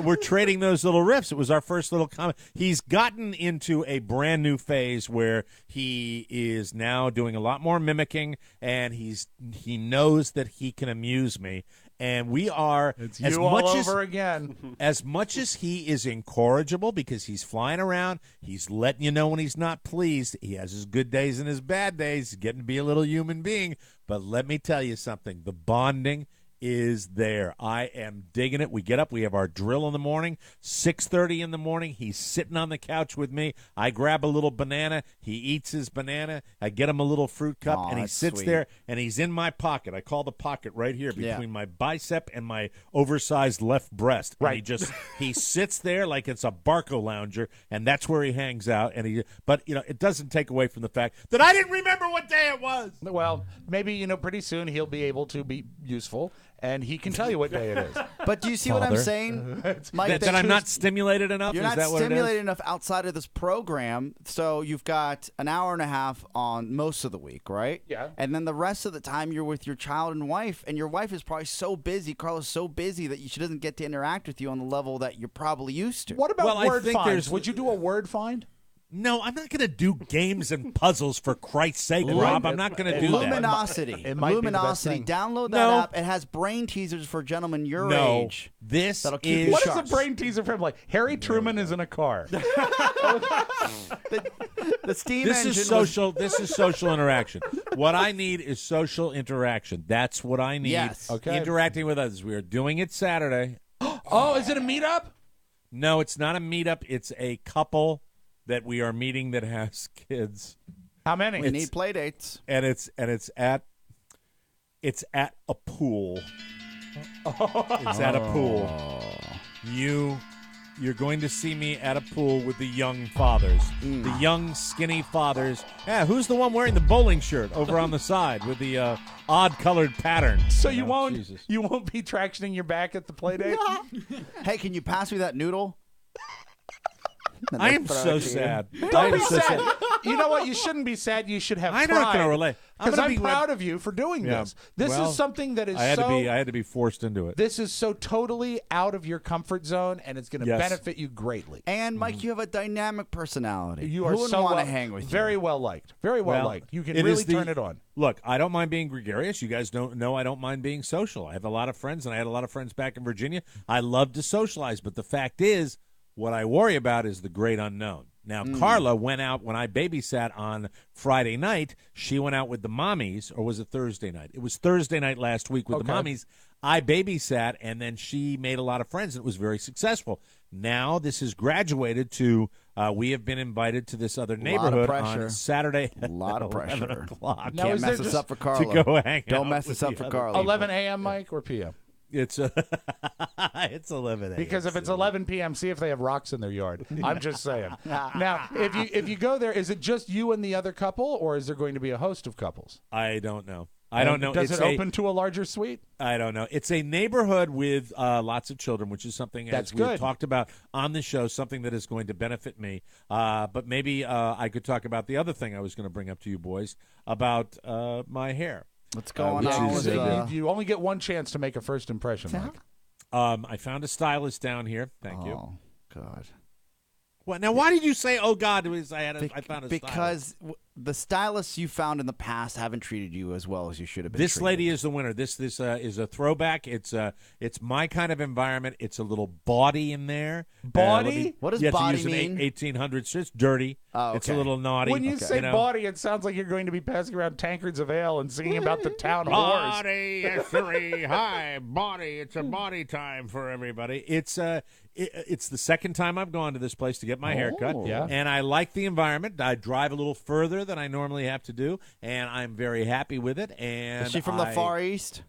we're trading those little riffs. It was our first little comment. He's gotten into a brand new phase where he is now doing a lot more mimicking, and he knows that he can amuse me. And we are It's as you much all as over again. as much as he is incorrigible because he's flying around, he's letting you know when he's not pleased. He has his good days and his bad days. He's getting to be a little human being. But let me tell you something: the bonding is there. I am digging it. We get up. We have our drill in the morning, 6:30 in the morning. He's sitting on the couch with me. I grab a little banana. He eats his banana. I get him a little fruit cup, and he that's sits sweet. there, and he's in my pocket. I call the pocket right here between my bicep and my oversized left breast. And Right. he sits there like it's a Barco lounger, and that's where he hangs out. But it doesn't take away from the fact that I didn't remember what day it was. Well, maybe pretty soon he'll be able to be useful, and he can tell you what day it is. But do you see what I'm Father. saying, Mike? That I'm not stimulated enough? You're Is not that what it is? stimulated enough outside of this program, so you've got an hour and a half on most of the week, right? Yeah. And then the rest of the time you're with your child and wife, and your wife is probably so busy, Carla's so busy that she doesn't get to interact with you on the level that you're probably used to. What about Well, I word think finds? there's- Would you do a word find? No, I'm not going to do games and puzzles for Christ's sake, Rob. I'm not going to do that. Luminosity. It might be the best Luminosity. thing. Download that No. app. It has brain teasers for gentlemen your No, age. this That'll keep is you What sharp. is a brain teaser for him? Like, Harry Truman is in a car. The steam This engine is was- social. This is social interaction. What I need is social interaction. That's what I need. Yes. Okay. Interacting with others. We are doing it Saturday. Oh, is it a meetup? No, it's not a meetup. It's a couple that we are meeting that has kids, How many? We need play dates. and it's at a pool. It's at a pool. You're going to see me at a pool with the young fathers, the young skinny fathers. Yeah, who's the one wearing the bowling shirt over on the side with the odd colored pattern? So You know, won't Jesus. you won't be tractioning your back at the play date? Hey, can you pass me that noodle? And I they am throw so it to you. sad. I Don't am be so sad. You know what? You shouldn't be sad. You should have I'm pride. not going to relate. Because I'm be proud of you for doing Yeah. this. This Well, is something that is I had so. to be forced into it. This is so totally out of your comfort zone, and it's going to Yes. benefit you greatly. And Mike, you have a dynamic personality. You are Who wouldn't so want well, to hang with you? very well liked. Very well liked. You can it really is the- turn it on. Look, I don't mind being gregarious. You guys don't know I don't mind being social. I have a lot of friends, and I had a lot of friends back in Virginia. I love to socialize, but the fact is, what I worry about is the great unknown. Now, Carla went out when I babysat on Friday night. She went out with the mommies, or was it Thursday night? It was Thursday night last week with the mommies. I babysat, and then she made a lot of friends, and it was very successful. Now this has graduated to we have been invited to this other neighborhood pressure. on Saturday. A lot of at 11 pressure. o'clock. Now, Can't is there mess this just- up for Carla. to go hang Don't out mess with this up the for other- Carla. 11 a.m., Mike, or p.m.? It's it's 11 a.m. Because if it's 11 p.m., see if they have rocks in their yard. I'm just saying. Now, if you go there, is it just you and the other couple, or is there going to be a host of couples? I don't know. I don't know. Does It's it open to a larger suite? I don't know. It's a neighborhood with lots of children, which is something That's as we've good. talked about on the show, something that is going to benefit me. But maybe I could talk about the other thing I was going to bring up to you boys about my hair. What's going which on is, with You only get one chance to make a first impression, Mike. I found a stylist down here. Thank you. Oh, God. What? Now, why did you say, "Oh God"? It was I found a stylist. Because the stylists you found in the past haven't treated you as well as you should have been. This treated. lady is the winner. This is a throwback. It's my kind of environment. It's a little bawdy in there. Bawdy? What does yeah, to bawdy use an mean? 1800s. It's dirty. Oh, It's a okay. little naughty. When you say know? bawdy, it sounds like you're going to be passing around tankards of ale and singing about the town whores. Body, yes, hi, body. It's a body time for everybody. It's the second time I've gone to this place to get my hair cut. Yeah. And I like the environment. I drive a little further than I normally have to do, and I'm very happy with it. And Is she from the Far East?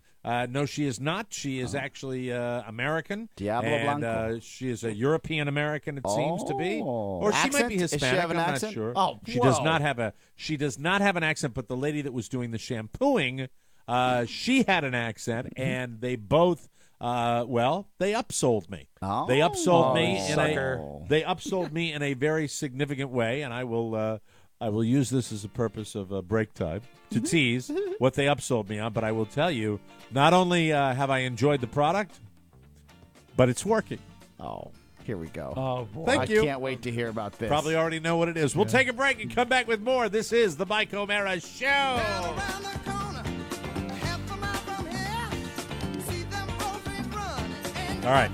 No, she is not. She is actually American. Diablo and, Blanco. she is a European American, it seems to be. Or she might be Accent? Does she Hispanic. have an I'm accent? not sure. Oh, she does whoa. not have a. She does not have an accent. But the lady that was doing the shampooing, she had an accent, and they both. They upsold me. Oh. They upsold me sucker. They upsold me in a very significant way, and I will use this as a purpose of break time to tease what they upsold me on. But I will tell you, not only have I enjoyed the product, but it's working. Oh, here we go. Oh, boy. Thank you. I can't wait to hear about this. Probably already know what it is. We'll take a break and come back with more. This is the Mike O'Mara Show. All right.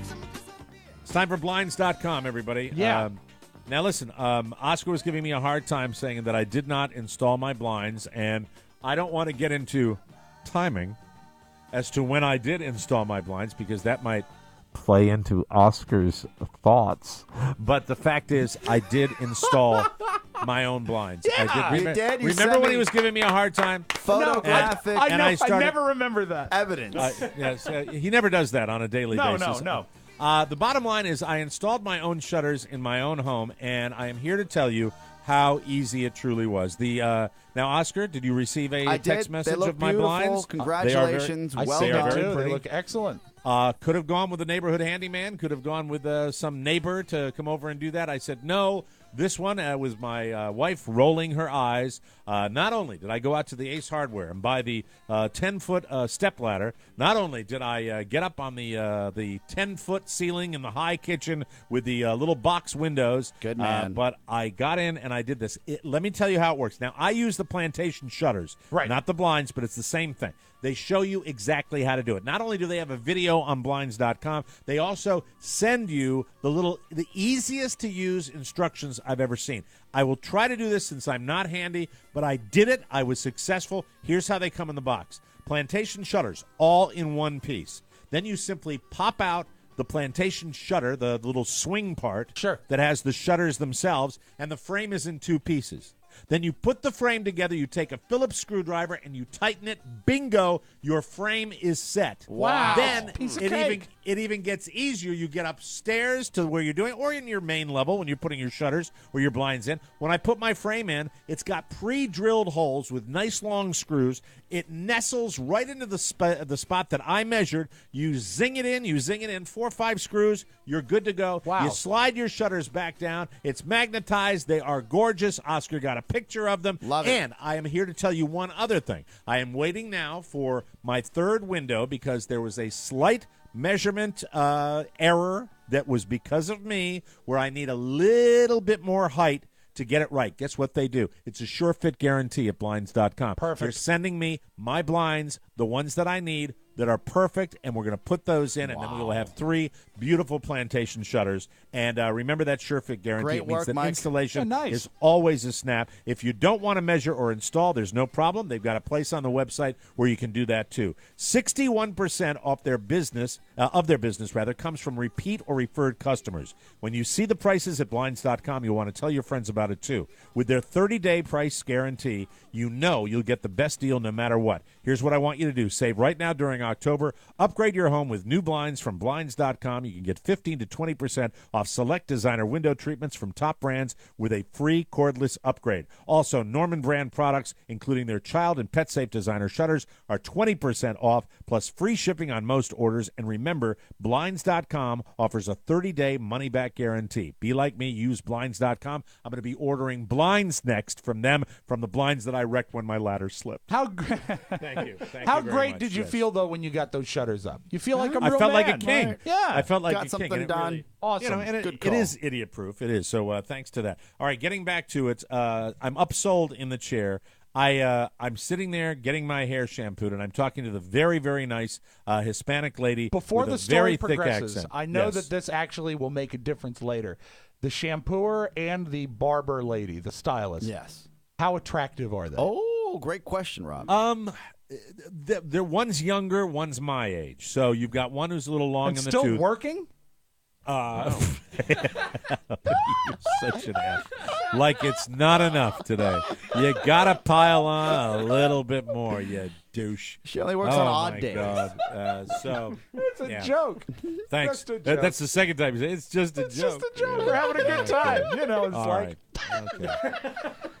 It's time for Blinds.com, everybody. Yeah. Now, listen, Oscar was giving me a hard time saying that I did not install my blinds, and I don't want to get into timing as to when I did install my blinds because that might play into Oscar's thoughts. But the fact is, I did install my own blinds. Yeah, I did. you did. You Remember sent when me he was giving me a hard time? Photographic I know. I started- I never remember that. evidence. Yes, he never does that on a daily basis. No. The bottom line is I installed my own shutters in my own home, and I am here to tell you how easy it truly was. Now, Oscar, did you receive a I text did. message They look of my beautiful. blinds? Congratulations. I well see done. them too. They pretty. look excellent. Could have gone with a neighborhood handyman. Could have gone with some neighbor to come over and do that. I said no. This one was my wife rolling her eyes. Not only did I go out to the Ace Hardware and buy the 10-foot step ladder, not only did I get up on the 10-foot ceiling in the high kitchen with the little box windows, Good man. but I got in and I did this. Let me tell you how it works. Now, I use the plantation shutters, Right. not the blinds, but it's the same thing. They show you exactly how to do it. Not only do they have a video on Blinds.com, they also send you the easiest to use instructions I've ever seen. I will try to do this since I'm not handy, but I did it. I was successful. Here's how they come in the box. Plantation shutters, all in one piece. Then you simply pop out the plantation shutter, the little swing part that has the shutters themselves, and the frame is in two pieces. Then you put the frame together, you take a Phillips screwdriver, and you tighten it. Bingo, your frame is set. Wow. Then Piece of it cake. even gets easier. You get upstairs to where you're doing it, or in your main level when you're putting your shutters or your blinds in. When I put my frame in, it's got pre-drilled holes with nice long screws. It nestles right into the spot that I measured. You zing it in, 4 or 5 screws, you're good to go. Wow. You slide your shutters back down. It's magnetized. They are gorgeous. Oscar got a picture of them. Love it. And I am here to tell you one other thing. I am waiting now for my third window because there was a slight measurement error that was because of me where I need a little bit more height to get it right. Guess what they do? It's a sure fit guarantee at Blinds.com. Perfect. They're sending me my blinds, the ones that I need, that are perfect, and we're going to put those in, and then we will have 3 beautiful plantation shutters. And remember that sure fit guarantee. Great It means work, that Mike. installation Yeah, nice. is always a snap. If you don't want to measure or install, there's no problem. They've got a place on the website where you can do that too. 61% off their business, comes from repeat or referred customers. When you see the prices at Blinds.com, you'll want to tell your friends about it too. With their 30-day price guarantee, you know you'll get the best deal no matter what. Here's what I want you to do. Save right now during October. Upgrade your home with new blinds from Blinds.com. You can get 15 to 20% off select designer window treatments from top brands with a free cordless upgrade. Also, Norman brand products, including their child and pet safe designer shutters, are 20% off, plus free shipping on most orders. And remember, Blinds.com offers a 30-day money-back guarantee. Be like me. Use Blinds.com. I'm going to be ordering blinds next from them, from the blinds that I wrecked when my ladder slipped. How Thank you. Thank How you very great much. did you Yes. feel though when you got those shutters up? You feel like a I real felt like a man, king. right? Yeah, I felt like Got a something king. and it done. really- Awesome. You know, and Good it call. is idiot proof. It is. So thanks to that. All right, getting back to it. I'm upsold in the chair. I'm sitting there getting my hair shampooed, and I'm talking to the very, very nice Hispanic lady Before with the a story very thick progresses, accent. I know Yes. that this actually will make a difference later. The shampooer and the barber lady, the stylist. Yes. How attractive are they? Oh, great question, Rob. They're one's younger, one's my age. So you've got one who's a little long and in the still tooth. working? You're such an ass. Like it's not enough today. You gotta pile on a little bit more, you douche. She only works on odd days. God. So It's a yeah. joke. Thanks. Just a joke. That's the second time you say it's just a It's joke. just a joke. We're having a good time. You know, it's All like. right. Okay.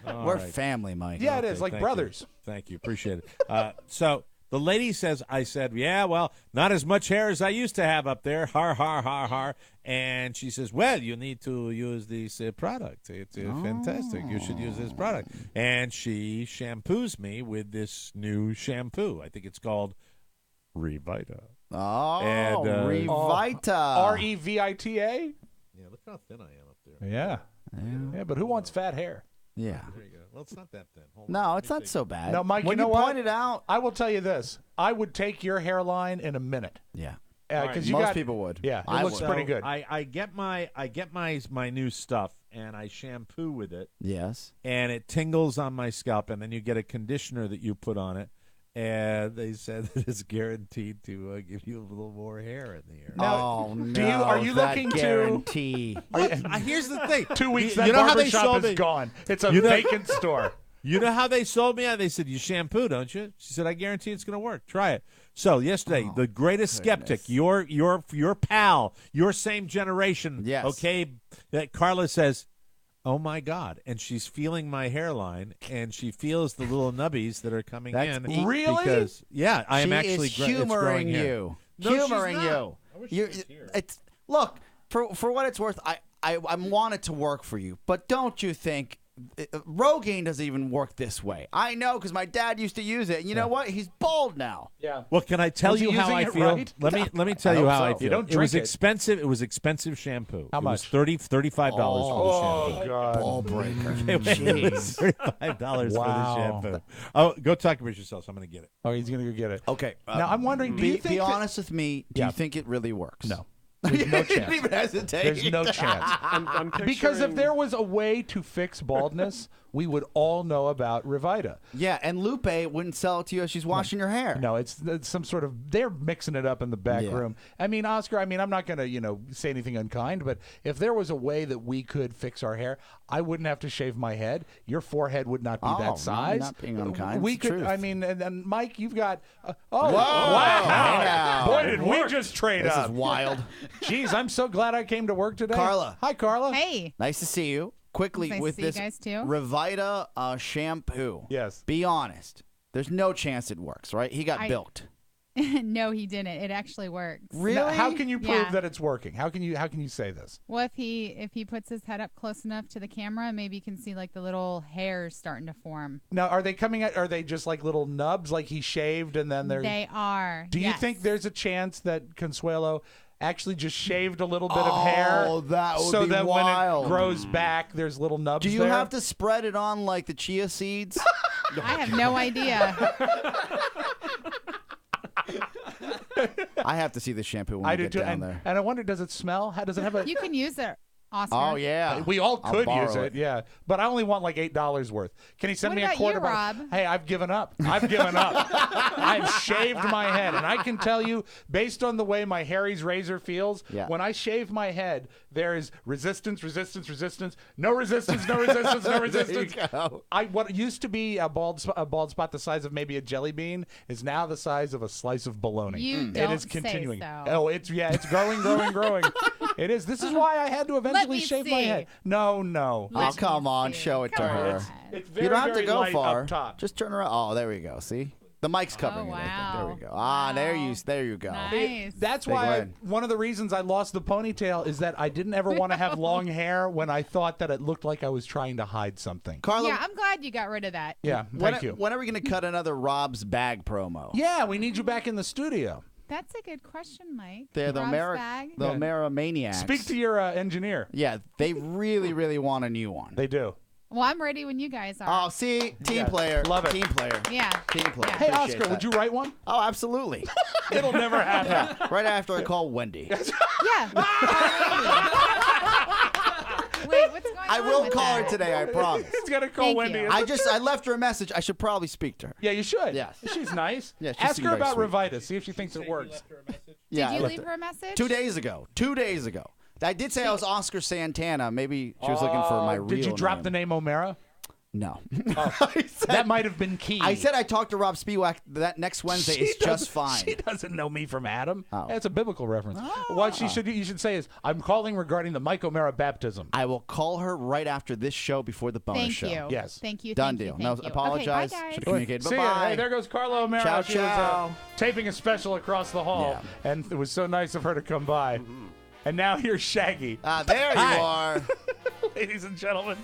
All We're right. family, Mike. Yeah, it is. Okay, Like thank brothers. you. Thank you. Appreciate it. So the lady says, I said, yeah, well, not as much hair as I used to have up there. Har, har, har, har. And she says, well, you need to use this product. It's fantastic. You should use this product. And she shampoos me with this new shampoo. I think it's called Revita. Oh, And, Revita. Revita. Yeah, look how thin I am up there. Yeah. Yeah, but who wants fat hair? Yeah. There you go. Well, it's not that thin. Hold on. No, it's not so bad. No, Mike, when you know what? pointed out. I will tell you this. I would take your hairline in a minute. Yeah. Because Most people would. Yeah, it I looks would. pretty good. I get my new stuff and I shampoo with it. Yes. And it tingles on my scalp, and then you get a conditioner that you put on it, and they said that it's guaranteed to give you a little more hair in the hair. Oh no! Are you that looking guarantee? Here's the thing: 2 weeks, you that know how they barbershop sold is me? gone. It's a You know- vacant store. You know how they sold me? They said, you shampoo, don't you? She said, I guarantee it's going to work. Try it. So yesterday, the greatest skeptic, your pal, your same generation, Yes. okay, that Carla says, oh, my God. And she's feeling my hairline, and she feels the little nubbies that are coming That's in. Really? Because, yeah, I am She actually is it's growing humoring hair. you. No, she's Humoring not. you. I wish You- she was here. It's look for what it's worth. I want it to work for you, but don't you think? Rogaine doesn't even work this way. I know because my dad used to use it. And you know what? He's bald now. Yeah. Well, can I tell Was he you how using I it feel? right? Let me tell you hope how I so. feel. You don't It was drink it. expensive. It was expensive shampoo. How It was much? $35 for the shampoo. God. Ball breaker. It was $35 Wow. for the shampoo. Oh, go talk about yourself. I'm going to get it. Oh, he's going to go get it. Okay. Now, I'm wondering, do you think be that- honest with me. Do Yeah. you think it really works? No. There's no You didn't chance. even hesitate. There's no chance. I'm Because if picturing- there was a way to fix baldness, we would all know about Revita. Yeah, and Lupe wouldn't sell it to you as she's washing your hair. No, it's some sort of, they're mixing it up in the back Yeah. room. I mean, Oscar, I'm not going to, say anything unkind, but if there was a way that we could fix our hair, I wouldn't have to shave my head. Your forehead would not be Oh, no, that size. not being unkind. We It's the could, truth. I mean, and Mike, you've got, wow. Wow. Boy, did we just trade This up. is wild. Jeez, I'm so glad I came to work today. Carla. Hi, Carla. Hey. Nice to see you. Quickly Nice to with see you this guys, too. Revita shampoo. Yes. Be honest. There's no chance it works, right? He got I- bilked. No, he didn't. It actually works. Really? Now, how can you prove Yeah. that it's working? How can you say this? Well, if he puts his head up close enough to the camera, maybe you can see like the little hairs starting to form. Now, are they just like little nubs, like he shaved and then there's? They are. Do you yes. think there's a chance that Consuelo actually just shaved a little bit of hair? Oh, that would so be that wild. when it grows back, there's little nubs. Do you there? have to spread it on like the chia seeds? I have no idea. I have to see the shampoo when I we do get too, down and, there. and I wonder, does it smell? How does it have a? You can use it, Oscar. Oh, yeah. We all I'll could borrow use it, yeah. But I only want like $8 worth. Can he send What me a about quarter? you, Rob? Hey, I've given up. I've given up. I've shaved my head, and I can tell you, based on the way my Harry's razor feels, Yeah. when I shave my head, there is resistance, resistance, resistance. No resistance, no resistance, no resistance. There you go. What used to be a bald spot the size of maybe a jelly bean is now the size of a slice of bologna. You It don't is say continuing. so. Oh, it's growing, growing, growing. It is. This is why I had to eventually me shave my see. head. No. Oh, come on. Show it to Come her. on. It's very, You don't have to very go light far. up top. Just turn around. Oh, there we go. See? The mic's covering it, I think. There we go. Ah, there you go. Nice. That's Big why win. one of the reasons I lost the ponytail is that I didn't ever want to have long hair when I thought that it looked like I was trying to hide something. Carla, Yeah, I'm glad you got rid of that. Yeah, when, thank you. when are we going to cut another Rob's Bag promo? Yeah, we need you back in the studio. That's a good question, Mike. They're the Rob's bag? Omera Maniacs. Speak to your engineer. Yeah, they really, really want a new one. They do. Well, I'm ready when you guys are. Oh, see? Team Yeah, player. love it. Team player. Yeah. Team player. Yeah. Hey, Appreciate Oscar, that. would you write one? Oh, absolutely. It'll never happen. Yeah, right after I call Wendy. Yeah. Wait, what's going on? I will with call her that? today, I promise. He's gonna call Thank Wendy. you. I left her a message. I should probably speak to her. Yeah, you should. Yes. She's nice. Yeah, she Ask seemed her very about sweet. Revita. See if she thinks it works. Yeah, Did I you left leave her a message? 2 days ago. 2 days ago. I did say I was Oscar Santana. Maybe she was looking for my real name. Did you drop the name O'Mara? No. That might have been key. I said I talked to Rob Spiewak that next Wednesday. It's just fine. She doesn't know me from Adam. Oh. That's a biblical reference. What you should say is, I'm calling regarding the Mike O'Mara baptism. I will call her right after this show before the bonus show. Thank you. Yes. Thank you. Done thank deal. You, No, thank you. apologize. Okay, bye, guys. Should have communicated. See ya. Bye-bye. Hey, there goes Carla O'Mara. Ciao, She was ciao. taping a special across the hall, and it was so nice of her to come by. And now here's Shaggy. There you are. Ladies and gentlemen.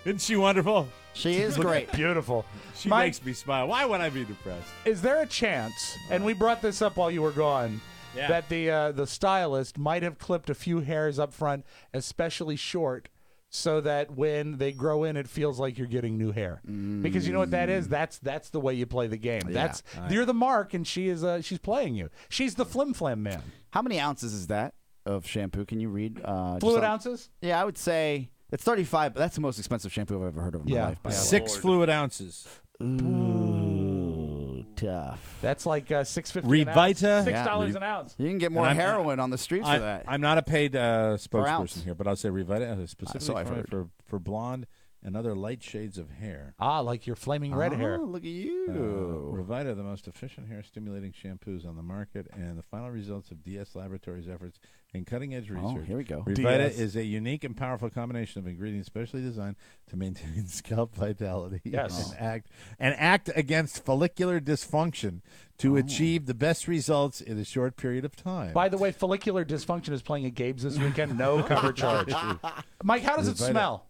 Isn't she wonderful? She is great. Beautiful. She Mike, makes me smile. Why would I be depressed? is there a chance, and we brought this up while you were gone, that the stylist might have clipped a few hairs up front, especially short, so that when they grow in, it feels like you're getting new hair? Because you know what that is? That's the way you play the game. That's you're the mark, and she's playing you. She's the flim flam man. How many ounces is that of shampoo? Can you read? Fluid ounces? Yeah, I would say it's 35. But that's the most expensive shampoo I've ever heard of in my life. 6 fluid ounces. Ooh, tough. That's like $6.50 Revita. $6 an ounce. You can get more heroin on the streets for that. I'm not a paid ounce. spokesperson here, but I'll say Revita specifically I've heard. for blonde and other light shades of hair. Like your flaming red hair. Look at you. Revita, the most efficient hair-stimulating shampoos on the market, and the final results of DS Laboratories' efforts in cutting-edge research. Here we go. Revita is a unique and powerful combination of ingredients specially designed to maintain scalp vitality and act against follicular dysfunction to achieve the best results in a short period of time. By the way, follicular dysfunction is playing at Gabe's this weekend. No cover charge. Mike, how does it smell?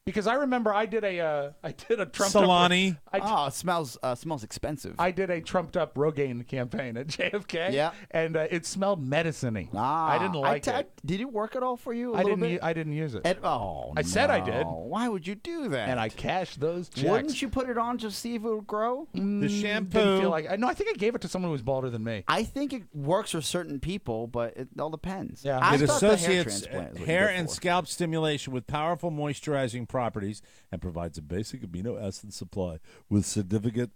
Because I remember I did a trumped Salami. It smells expensive. I did a trumped up Rogaine campaign at JFK. Yeah, and it smelled medicine-y. I didn't like it. Did it work at all for you? I didn't use it. I said I did. Why would you do that? And I cashed those checks. Wouldn't you put it on to see if it would grow? The shampoo. Didn't feel like. No, I think I gave it to someone who was balder than me. I think it works for certain people, but it all depends. Yeah. It associates hair and scalp stimulation with powerful moisturizing properties and provides a basic amino acid supply with significant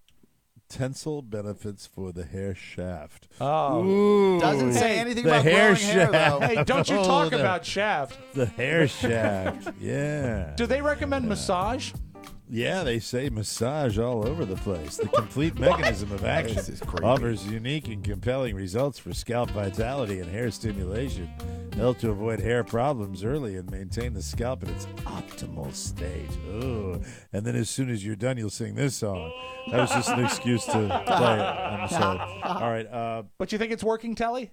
tensile benefits for the hair shaft. Doesn't say anything about hair growing hair, though. Hey, don't you talk about shaft. The hair shaft, yeah. Do they recommend massage? Yeah, they say massage all over the place. The complete mechanism of action offers unique and compelling results for scalp vitality and hair stimulation. Help to avoid hair problems early and maintain the scalp in its optimal state. Ooh. And then as soon as you're done, you'll sing this song. That was just an excuse to play it. I'm sorry. All right. But you think it's working, Telly?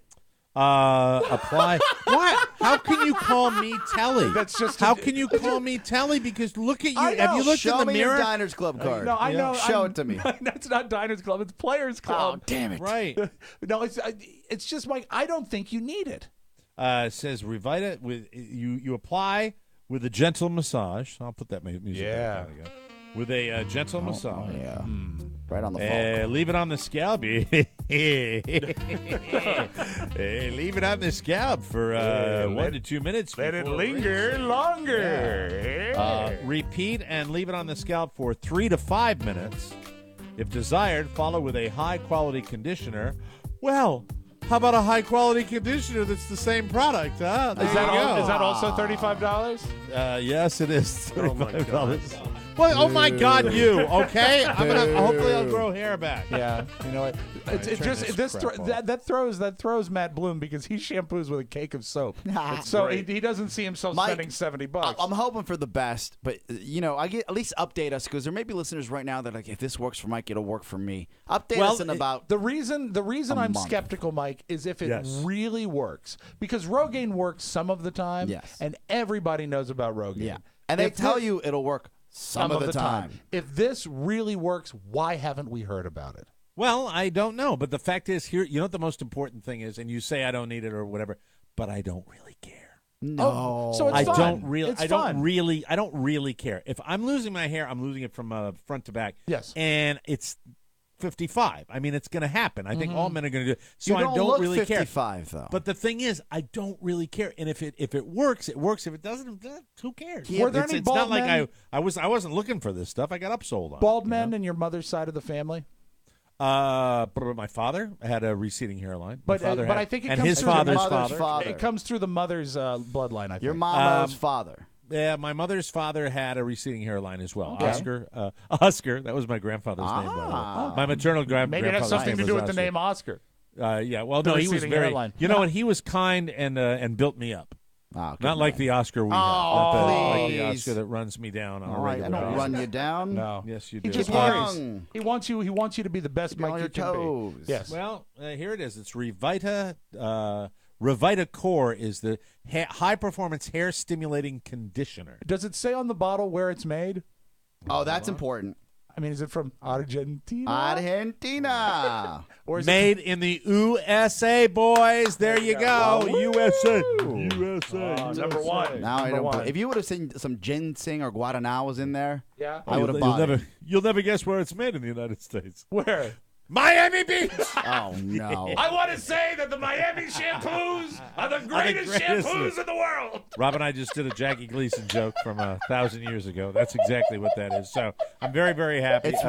Apply. What? How can you call me Telly? That's just. How can you call me Telly? Because look at you. I know. Have you looked Show in the me mirror? your Diners Club card. No, I know. Show it to me. That's not Diners Club. It's Players Club. Oh, damn it! Right. No, it's just Mike. I don't think you need it. It says Revita with you apply with a gentle massage. I'll put that music. Yeah. Back. With a gentle massage. Oh, yeah. Right on the phone. Leave it on the scalp. Leave it on the scalp for 1 to 2 minutes. Let it linger longer. Yeah. Repeat and leave it on the scalp for 3 to 5 minutes. If desired, follow with a high-quality conditioner. Well, how about a high-quality conditioner that's the same product? Huh? There Is you that go. is that also $35? Yes, it is $35. Well, oh my God, you okay? Hopefully I'll grow hair back. Yeah, you know what? That throws Matt Bloom because he shampoos with a cake of soap. So he doesn't see himself spending $70. I'm hoping for the best, but I get at least update us because there may be listeners right now that are like, if this works for Mike, it'll work for me. Update us in about the reason I'm month. skeptical, Mike, is if it really works because Rogaine works some of the time, and everybody knows about Rogaine. Yeah, and they tell you it'll work some of the time. If this really works, why haven't we heard about it? Well, I don't know, but the fact is here, you know what the most important thing is, and you say I don't need it or whatever, but I don't really care. No. So it's I fun. don't really care. If I'm losing my hair, I'm losing it from front to back. Yes. And it's 55. I mean, it's going to happen. I think all men are going to do it. So you I don't look really 55, care. though. But the thing is, I don't really care. And if it works, it works. If it doesn't, who cares? Were there any it's bald not like men? I wasn't looking for this stuff. I got upsold on Bald it, men in your mother's side of the family? My father had a receding hairline. But I think it comes his through father's your mother's father. It comes through the mother's bloodline. I think Your mama's father. Yeah, my mother's father had a receding hairline as well. Okay. Oscar. That was my grandfather's name. By the way. My maternal maybe it has grandfather's something name to do was with the name Oscar. Yeah. Well, The no, he was receding very. hairline. You know what? He was kind and built me up. Oh, Not like the Oscar we have. Like the Oscar that runs me down on a regular I don't basis. run you down. No. Yes, you He do. just worries. He wants you to be the best Be on Mike your you can toes. be. Yes. Well, here it is. It's Revita. Revita Core is the high-performance hair-stimulating conditioner. Does it say on the bottle where it's made? Oh, that's important. I mean, is it from Argentina? Argentina. Or is Made in the USA, boys. There you go. USA. number one. Now I Number don't. one. If you would have seen some ginseng or guaraná was in there, Yeah. I would have bought it. You'll never guess where it's made in the United States. Where? Miami Beach. Oh no. I want to say that the Miami shampoos are the greatest shampoos in the world. Rob and I just did a Jackie Gleason joke from 1,000 years ago. That's exactly what that is. So I'm very, very happy. It's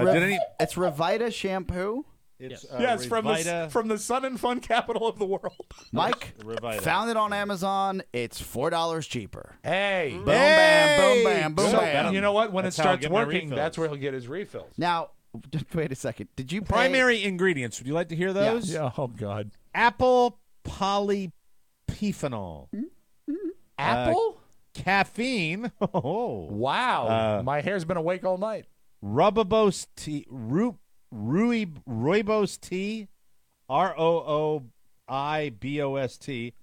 Revita shampoo. It's Yes, Revita. from the sun and fun capital of the world. Mike Revita. found it on Amazon. It's $4 cheaper. Hey. Boom, bam, boom, bam, boom, So, bam. you know what? When That's it how I starts get my working, refills. that's where he'll get his refills. Now, wait a second. Did you pay? Primary ingredients. Would you like to hear those? Yeah. Oh God. Apple polyphenol. Apple? Caffeine. Oh. Wow. My hair's been awake all night. Rooibos tea. Rooibos tea. ROOIBOST.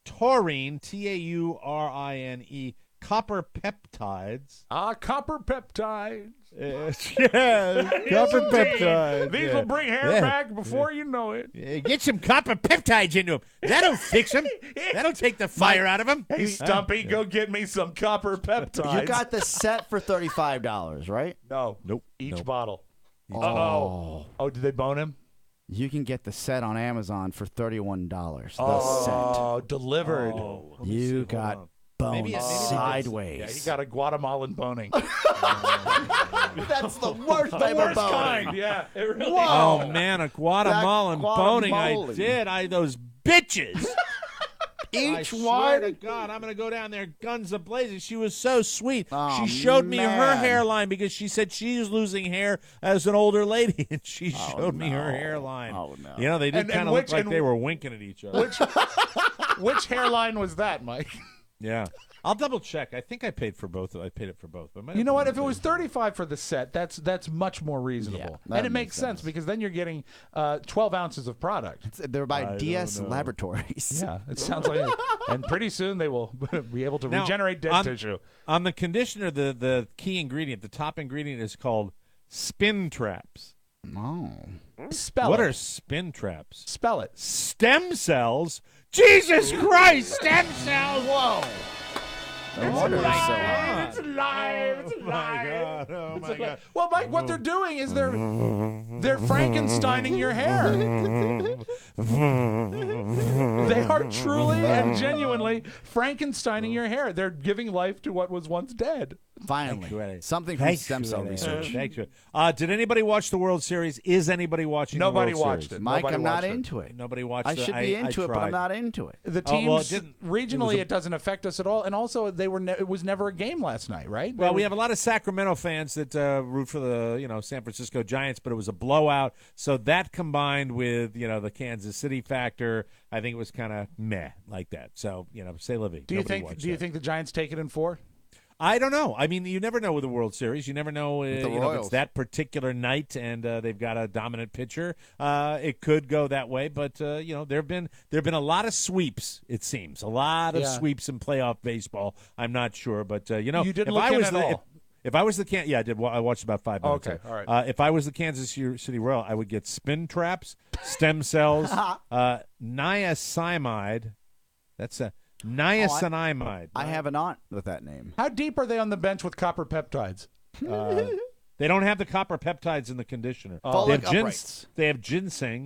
Taurine. TAURINE. Copper peptides. Copper peptides. Yes, copper peptides. These yeah. will bring hair back before you know it. Yeah, get some copper peptides into them. That'll fix them. That'll take the fire out of them. Hey, Stumpy, go get me some copper peptides. You got the set for $35, right? No. Nope. Each bottle. Oh. Oh, did they bone him? You can get the set on Amazon for $31. The Oh, delivered. Oh, set. You got boned maybe sideways. Yeah, he got a Guatemalan boning. That's the worst The type worst of boning. kind. Yeah, it really is. Oh man, a Guatemalan That boning! I Guatemalan. did. Those bitches. I Each swear to one. God, I'm gonna go down there, guns a-blazing. She was so sweet. Oh, she showed me her man. hairline because she said she's losing hair as an older lady, and she showed me her hairline. Oh, no. You know, they did And kind of look which- like and they were winking at each other. Which hairline was that, Mike? Yeah, I'll double check. I think I paid for both. I paid it for both. But I might You have know what? paid If it was $35 for the set, that's much more reasonable, Yeah, and that it makes makes sense because then you're getting 12 ounces of product. They're by I DS don't know. Laboratories. Yeah, it sounds like, and pretty soon they will be able to Now, regenerate dead tissue. On the conditioner, the key ingredient, the top ingredient is called spin traps. Oh. Spell What it. are spin traps? Spell it. Stem cells. Jesus Christ, stem cells. Whoa. No wonder it's so hot. It's alive. It's alive. God. Oh, my God. Well, Mike, what they're doing is they're Frankensteining your hair. They are truly and genuinely Frankensteining your hair. They're giving life to what was once dead. Finally. Something from stem cell research. Thank you. Did anybody watch the World Series? Is anybody watching Nobody the World watched Series? it. Mike, Nobody I'm not watched it. into it. Nobody watched I it. should be into it, but tried. I'm not into it. The Oh, well, it teams regionally, it doesn't affect us at all, and also it was never a game last night, right? Well, we have a lot of Sacramento fans that root for the San Francisco Giants, but it was a blowout. So that combined with the Kansas City factor, I think it was kind of meh like that. So say la vie. Do you think the Giants take it in 4? I don't know. I mean, you never know with the World Series. You never know, the if it's Royals. that particular night and they've got a dominant pitcher. It could go that way, but there've been a lot of sweeps. It seems a lot of sweeps in playoff baseball. I'm not sure, but you didn't if look I in was at the all. if I was the I did. I watched about 5 minutes. Okay, all right. If I was the Kansas City Royal, I would get spin traps, stem cells, niacinamide. That's a niacinamide. I have an aunt with that name. How deep are they on the bench with copper peptides? They don't have the copper peptides in the conditioner. Fall they, like have uprights. they have ginseng.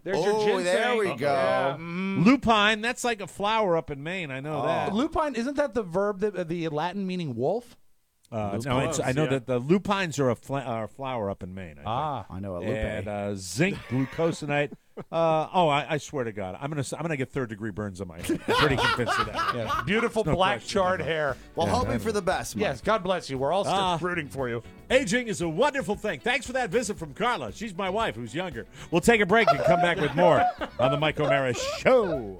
There's your ginseng. there we go. Yeah. Lupine, that's like a flower up in Maine. I know that. Lupine, isn't that the verb, the Latin meaning wolf? I know that the lupines are a flower up in Maine. I know a lupe. And zinc glucosinate. I swear to God, I'm gonna get third-degree burns on my head. I'm pretty convinced of that. Yeah. Beautiful black charred hair. Well, hoping for the best, Mike. Yes, God bless you. We're all still rooting for you. Aging is a wonderful thing. Thanks for that visit from Carla. She's my wife, who's younger. We'll take a break and come back with more on the Mike O'Mara Show.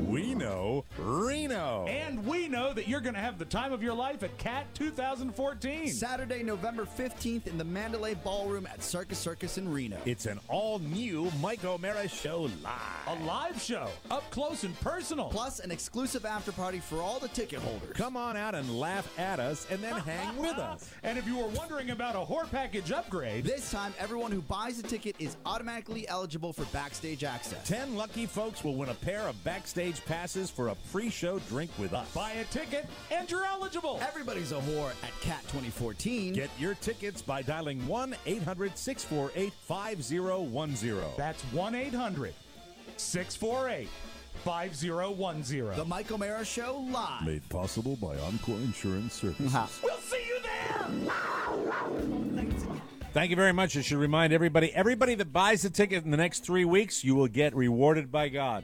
We know Reno. And we know that you're going to have the time of your life at CAT 2014. Saturday, November 15th in the Mandalay Ballroom at Circus in Reno. It's an all-new Mike O'Mara Show live. A live show, up close and personal. Plus an exclusive after party for all the ticket holders. Come on out and laugh at us and then hang with us. And if you were wondering about a whore package upgrade, this time everyone who buys a ticket is automatically eligible for backstage access. 10 lucky folks will win a pair of backstage passes for a pre-show drink with us. Buy a ticket and you're eligible. Everybody's a whore at CAT 2014. Get your tickets by dialing 1-800-648-5010. That's 1-800-648-5010. The Mike O'Mara Show live. Made possible by Encore Insurance Services. We'll see you there. Thank you very much. I should remind everybody that buys a ticket in the next 3 weeks, you will get rewarded by God.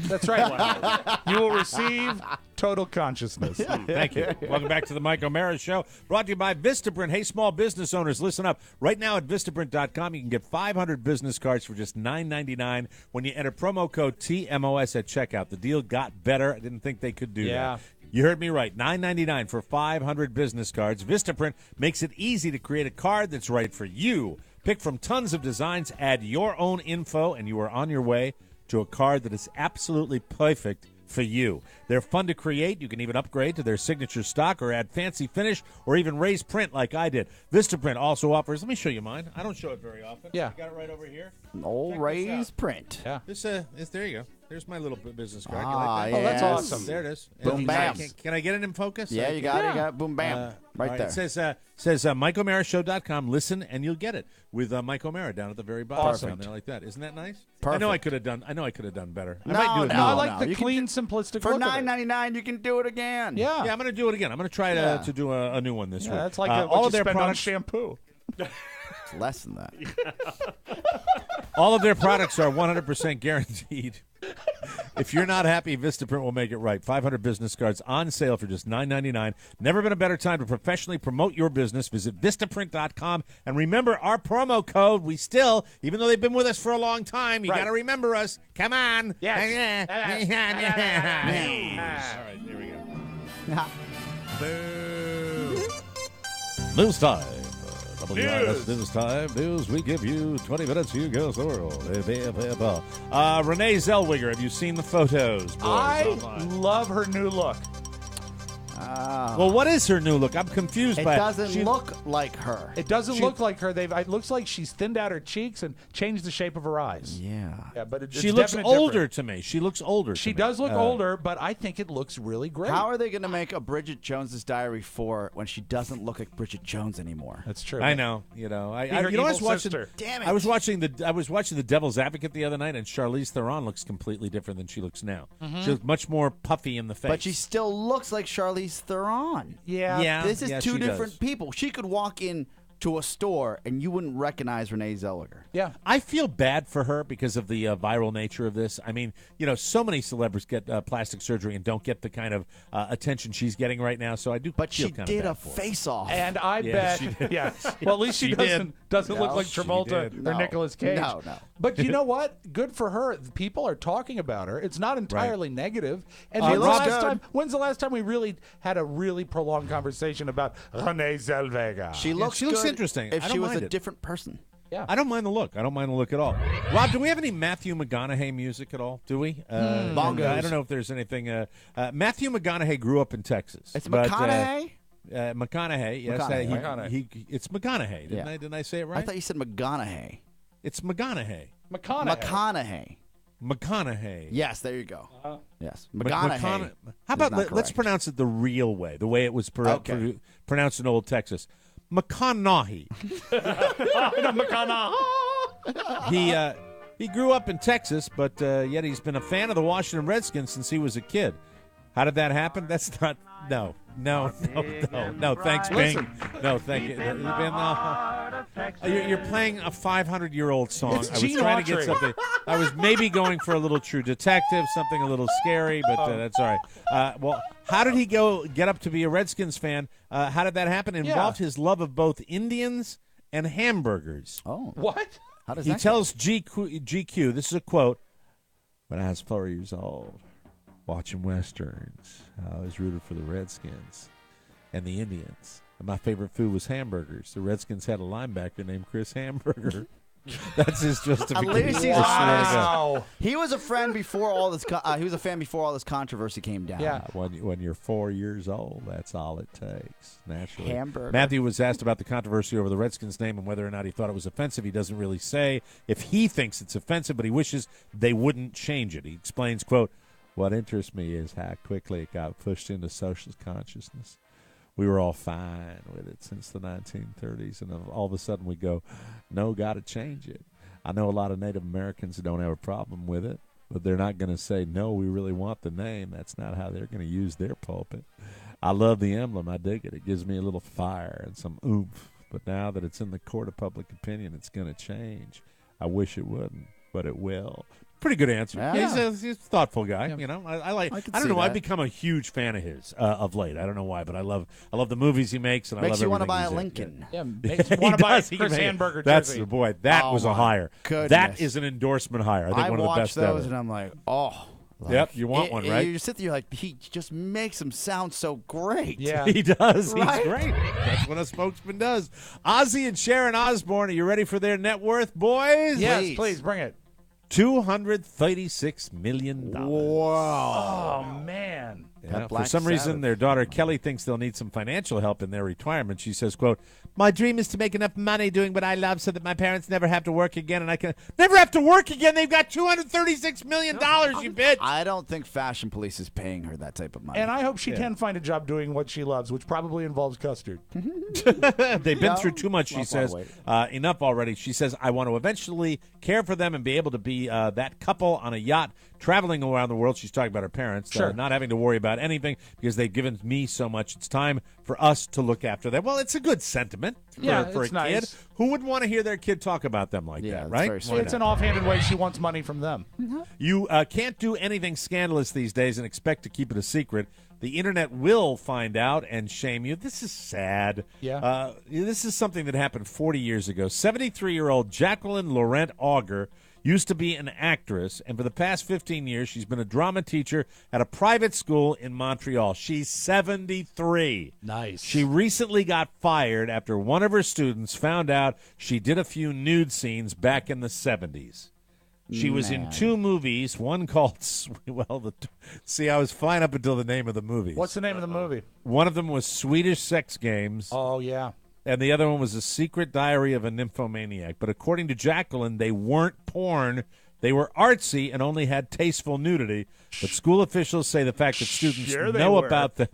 That's right. You will receive total consciousness. Thank you. Welcome back to the Mike O'Mara Show, brought to you by Vistaprint. Hey, small business owners, listen up. Right now at Vistaprint.com, you can get 500 business cards for just $9.99 when you enter promo code TMOS at checkout. The deal got better. I didn't think they could do that. You heard me right. $9.99 for 500 business cards. Vistaprint makes it easy to create a card that's right for you. Pick from tons of designs, add your own info, and you are on your way to a card that is absolutely perfect for you. They're fun to create. You can even upgrade to their signature stock or add fancy finish or even raise print like I did. Vistaprint also offers, let me show you mine. I don't show it very often. Yeah. I got it right over here. Old raised print. Yeah. There you go. There's my little business card. You Ah, like that? Oh, that's awesome. There it is. Boom, bam. Can I get it in focus? Yeah, you got it. You got it. Boom, bam. Right there. It says MikeO'MaraShow.com. Listen and you'll get it with Mike O'Mara down at the very bottom. Awesome. Down there like that. Isn't that nice? Perfect. I know I could have done better. I No, might do it no, now. I like the You can clean, simplistic For look of it. $9.99, you can do it again. Yeah. Yeah, I'm going to do it again. I'm going to try Yeah. to do a new one this week. That's like all what of you their spend on products. shampoo. It's less than that. All of their products are 100% guaranteed. If you're not happy, Vistaprint will make it right. 500 business cards on sale for just $9.99. Never been a better time to professionally promote your business. Visit Vistaprint.com. And remember our promo code. We still, even though they've been with us for a long time, you got to remember us. Come on. Yes. All right, here we go. Boo. News time. WIS News Time. News, we give you 20 minutes, you go the world. Renee Zellweger, have you seen the photos? Boys, I online? love her new look. Well, what is her new look? I'm confused It by doesn't look like her. It doesn't look like her. It looks like she's thinned out her cheeks and changed the shape of her eyes. Yeah. Yeah, but it's She looks definitely older different. to me. She looks older. She to me. does look older, but I think it looks really great. How are they going to make a Bridget Jones's Diary 4 when she doesn't look like Bridget Jones anymore? That's true. I know. You know. I her was evil watching. sister. Damn it. I was watching the Devil's Advocate the other night, and Charlize Theron looks completely different than she looks now. She looks much more puffy in the face. But she still looks like Charlize Theron. Yeah. This is two she different does. people. She could walk in to a store and you wouldn't recognize Renee Zellweger. Yeah. I feel bad for her because of the viral nature of this. I mean, so many celebrities get plastic surgery and don't get the kind of attention she's getting right now. So I do. But feel she kind did of a bad for her. face-off. And I Yeah, she bet, did. yeah. Well, at least she doesn't look No, like she Travolta did. or No. Nicolas Cage. No. But you know what? Good for her. People are talking about her. It's not entirely negative. And when's the last time we really had a really prolonged conversation about Renee Zellweger? She looks she looks good interesting. if I she don't was a mind it. different person. Yeah. I don't mind the look. I don't mind the look at all. Rob, do we have any Matthew McConaughey music at all? Do we? Bongos. I don't know if there's anything. Matthew McConaughey grew up in Texas. It's but, McConaughey? McConaughey, yes. McConaughey. It's McConaughey. Didn't I say it right? I thought you said McGonaghy. It's McConaughey. McConaughey. McConaughey. Yes, there you go. Yes, McConaughey. McGonaghy. How about is not let's correct. pronounce it the real way, the way it was pronounced in Old Texas. McConaughey. He grew up in Texas, but yet he's been a fan of the Washington Redskins since he was a kid. How did that happen? That's not. No. Thanks, Bing. No, thank you. You're playing a 500-year-old song. It's I was Gene trying to get Autry. something. I was maybe going for a little True Detective, something a little scary, but that's all right. Well, how did he get up to be a Redskins fan? How did that happen? It involved his love of both Indians and hamburgers. Oh. What? How does He that tells GQ, this is a quote, when I was 4 years old, watching Westerns, I was rooted for the Redskins and the Indians. And my favorite food was hamburgers. The Redskins had a linebacker named Chris Hamburger. That's his justification. At least he's Wow. He was a friend before all this. He was a fan before all this controversy came down. Yeah. When you're 4 years old, that's all it takes, naturally. Hamburger. Matthew was asked about the controversy over the Redskins' name and whether or not he thought it was offensive. He doesn't really say if he thinks it's offensive, but he wishes they wouldn't change it. He explains, quote, "What interests me is how quickly it got pushed into social consciousness. We were all fine with it since the 1930s, and all of a sudden we go, no, got to change it. I know a lot of Native Americans who don't have a problem with it, but they're not going to say, no, we really want the name. That's not how they're going to use their pulpit. I love the emblem. I dig it. It gives me a little fire and some oomph. But now that it's in the court of public opinion, it's going to change. I wish it wouldn't, but it will." Pretty good answer. Yeah. He's a thoughtful guy. Yeah. You know, I like. I can I don't see know. that. I've become a huge fan of his of late. I don't know why, but I love the movies he makes, and I Makes love you want to everything buy a he's in. Lincoln. Yeah, He makes you want to buy a does. He Chris can make it. Hamburger That's jersey. the boy. That Oh, was a my hire. goodness. That is an endorsement hire. I think one of the watch best those ever. and I'm like, oh. Yep, you want one, right? You sit there, you're like, he just makes them sound so great. Yeah. He does. Right? He's great. That's what a spokesman does. Ozzy and Sharon Osbourne, are you ready for their net worth, boys? Yes, please bring it. $236 million. Wow. Oh man. Yeah, for Black some reason, Sabbath. their daughter Kelly thinks they'll need some financial help in their retirement. She says, quote, "My dream is to make enough money doing what I love so that my parents never have to work again, and I can never have to work again. They've got $236 million, you bitch." I don't think Fashion Police is paying her that type of money. And I hope she can find a job doing what she loves, which probably involves custard. They've been through too much, she Well, says. Enough already. She says, "I want to eventually care for them and be able to be that couple on a yacht traveling around the world." She's talking about her parents. Sure. Not having to worry about anything because they've given me so much. It's time for us to look after them. Well, it's a good sentiment for it's a nice. kid. Who wouldn't want to hear their kid talk about them like Yeah, that, it's right? very sweet. Why It's not? an offhanded way she wants money from them. You can't do anything scandalous these days and expect to keep it a secret. The internet will find out and shame you. This is sad. Yeah. This is something that happened 40 years ago. 73-year-old Jacqueline Laurent Auger used to be an actress, and for the past 15 years, she's been a drama teacher at a private school in Montreal. She's 73. Nice. She recently got fired after one of her students found out she did a few nude scenes back in the 70s. She was in two movies, one called, see, I was fine up until the name of the movie. What's the name of the movie? One of them was Swedish Sex Games, Oh yeah. and the other one was A Secret Diary of a Nymphomaniac. But according to Jacqueline, they weren't porn. They were artsy and only had tasteful nudity. But school officials say the fact that students Sure they know were. about them,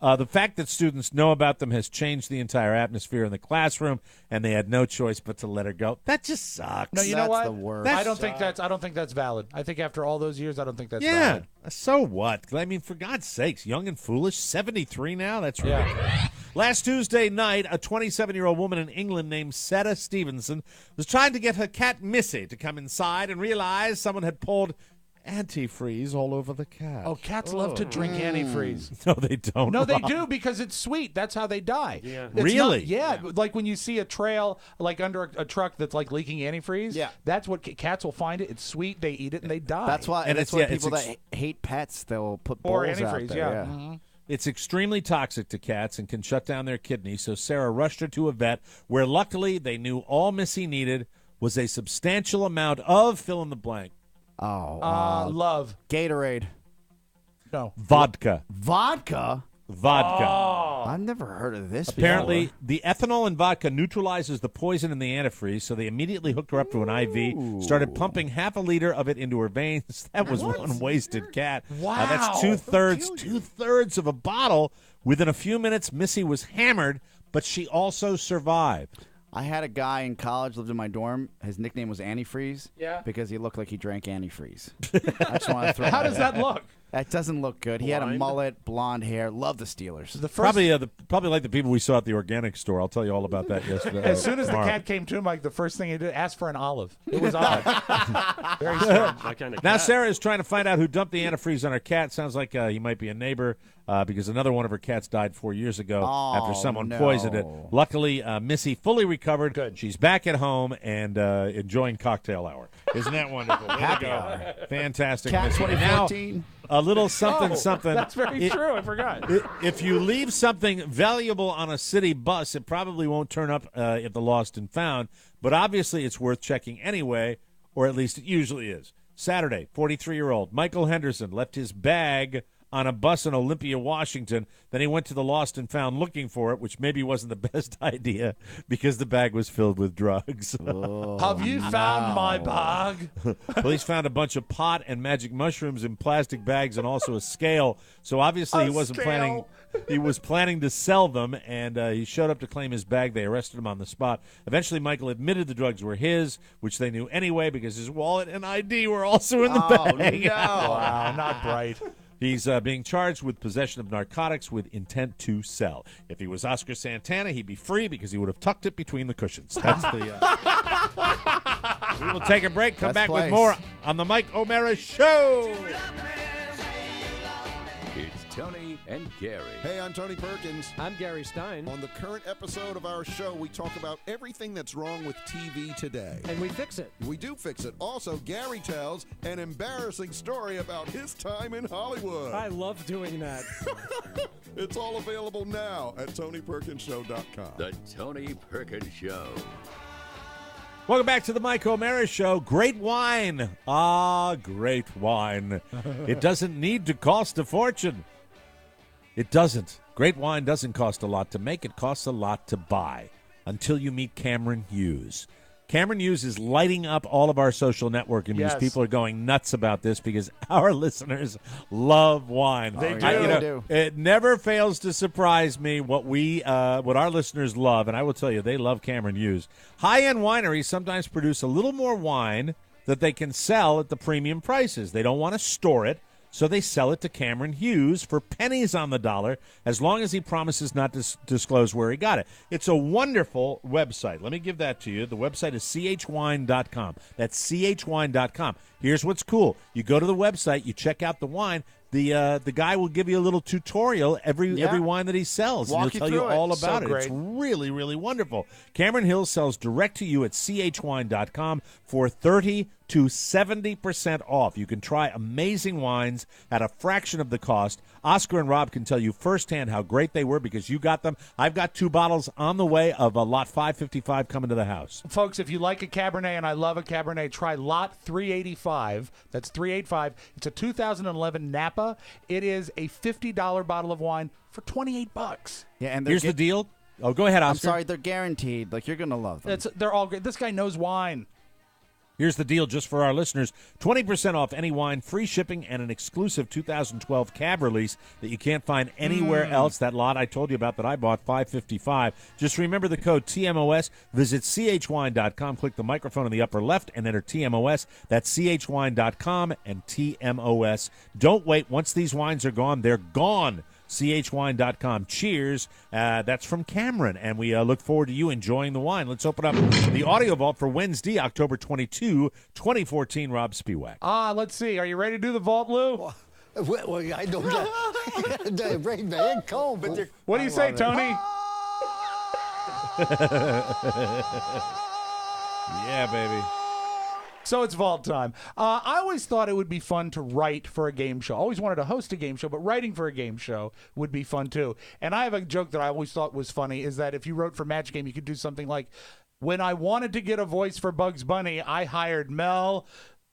the fact that students know about them has changed the entire atmosphere in the classroom, and they had no choice but to let her go. That just sucks. No, you know That's what? the worst. I don't think that's valid. I think after all those years, I don't think that's Yeah. valid. So what? I mean, for God's sakes, young and foolish, 73 now? That's Yeah. ridiculous. Last Tuesday night, a 27-year-old woman in England named Seta Stevenson was trying to get her cat Missy to come inside and realized someone had pulled antifreeze all over the cat. Oh, cats love to drink antifreeze. No, they don't. No, they Rob. do because it's sweet. That's how they die. Yeah. Really? Yeah. Like when you see a trail like under a truck that's like leaking antifreeze. Yeah. That's what cats will find it. It's sweet. They eat it and they die. That's why. And That's it's- why yeah, it's people ex- that hate pets, they'll put or bowls out antifreeze. there. Yeah. Mhm. It's extremely toxic to cats and can shut down their kidneys, so Sarah rushed her to a vet where luckily they knew all Missy needed was a substantial amount of fill in the blank. Oh, Love. Gatorade. No. Vodka. Vodka? Vodka. I've never heard of this Apparently, before. the ethanol in vodka neutralizes the poison in the antifreeze, so they immediately hooked her up to an IV, started pumping half a liter of it into her veins. That was one wasted cat. Wow. That's two-thirds of a bottle. Within a few minutes, Missy was hammered, but she also survived. I had a guy in college lived in my dorm. His nickname was Antifreeze. Yeah. Because he looked like he drank antifreeze. I just want to throw How that does out. that look? That doesn't look good. He had a mullet, blonde hair. Love the Steelers. Probably like the people we saw at the organic store. I'll tell you all about that yesterday. As soon as the cat came to him, like the first thing he did, ask for an olive. It was odd. Very strange. My kind of Now cat. Sarah is trying to find out who dumped the antifreeze on her cat. Sounds like he might be a neighbor because another one of her cats died 4 years ago after someone poisoned it. Luckily, Missy fully recovered. Good. She's back at home and enjoying cocktail hour. Isn't that wonderful? Happy hour. Fantastic. Cat Missy. 2014. Now, a little something. That's very true. I forgot. If you leave something valuable on a city bus, it probably won't turn up at the Lost and Found, but obviously it's worth checking anyway, or at least it usually is. Saturday, 43-year-old Michael Henderson left his bag on a bus in Olympia, Washington. Then he went to the Lost and Found looking for it, which maybe wasn't the best idea because the bag was filled with drugs. Have you found my bag? Police found a bunch of pot and magic mushrooms in plastic bags and also a scale. So obviously he wasn't planning. He was planning to sell them, and he showed up to claim his bag. They arrested him on the spot. Eventually, Michael admitted the drugs were his, which they knew anyway because his wallet and ID were also in the bag. No. Wow, not bright. He's being charged with possession of narcotics with intent to sell. If he was Oscar Santana, he'd be free because he would have tucked it between the cushions. That's the. We will take a break. Come back with more on the Mike O'Mara Show. It's Tony and Gary. Hey, I'm Tony Perkins. I'm Gary Stein. On the current episode of our show, we talk about everything that's wrong with TV today. And we fix it. We do fix it. Also, Gary tells an embarrassing story about his time in Hollywood. I love doing that. It's all available now at TonyPerkinsShow.com. The Tony Perkins Show. Welcome back to the Mike O'Mara Show. Great wine. Ah, great wine. It doesn't need to cost a fortune. It doesn't. Great wine doesn't cost a lot to make. It costs a lot to buy until you meet Cameron Hughes. Cameron Hughes is lighting up all of our social networking because people are going nuts about this because our listeners love wine. They do. They do. It never fails to surprise me what our listeners love, and I will tell you, they love Cameron Hughes. High-end wineries sometimes produce a little more wine that they can sell at the premium prices. They don't want to store it, so they sell it to Cameron Hughes for pennies on the dollar as long as he promises not to disclose where he got it. It's a wonderful website. Let me give that to you. The website is chwine.com. That's chwine.com. Here's what's cool. You go to the website, you check out the wine. The guy will give you a little tutorial every wine that he sells, and he'll tell you all about it. It's really, really wonderful. Cameron Hill sells direct to you at chwine.com for 30 to 70% off. You can try amazing wines at a fraction of the cost. Oscar and Rob can tell you firsthand how great they were because you got them. I've got 2 bottles on the way of a lot 555 coming to the house. Folks, if you like a Cabernet, and I love a Cabernet, try lot 385. That's 385. It's a 2011 Napa. It is a $50 bottle of wine for $28. Yeah, and here's the deal. Oh, go ahead, Oscar. I'm sorry, they're guaranteed. Like, you're going to love them. They're all great. This guy knows wine. Here's the deal just for our listeners. 20% off any wine, free shipping, and an exclusive 2012 cab release that you can't find anywhere else. That lot I told you about that I bought, $555. Just remember the code TMOS. Visit chwine.com. Click the microphone in the upper left and enter TMOS. That's chwine.com and TMOS. Don't wait. Once these wines are gone, they're gone. chwine.com. Cheers. That's from Cameron, and we look forward to you enjoying the wine. Let's open up the audio vault for Wednesday, October 22, 2014. Rob Spiewak. Let's see. Are you ready to do the vault, Lou? Well, I don't bring the ink home, but what do you say, Tony? Yeah, baby. So it's vault time. I always thought it would be fun to write for a game show. I always wanted to host a game show, but writing for a game show would be fun too. And I have a joke that I always thought was funny is that if you wrote for Match Game, you could do something like, when I wanted to get a voice for Bugs Bunny, I hired Mel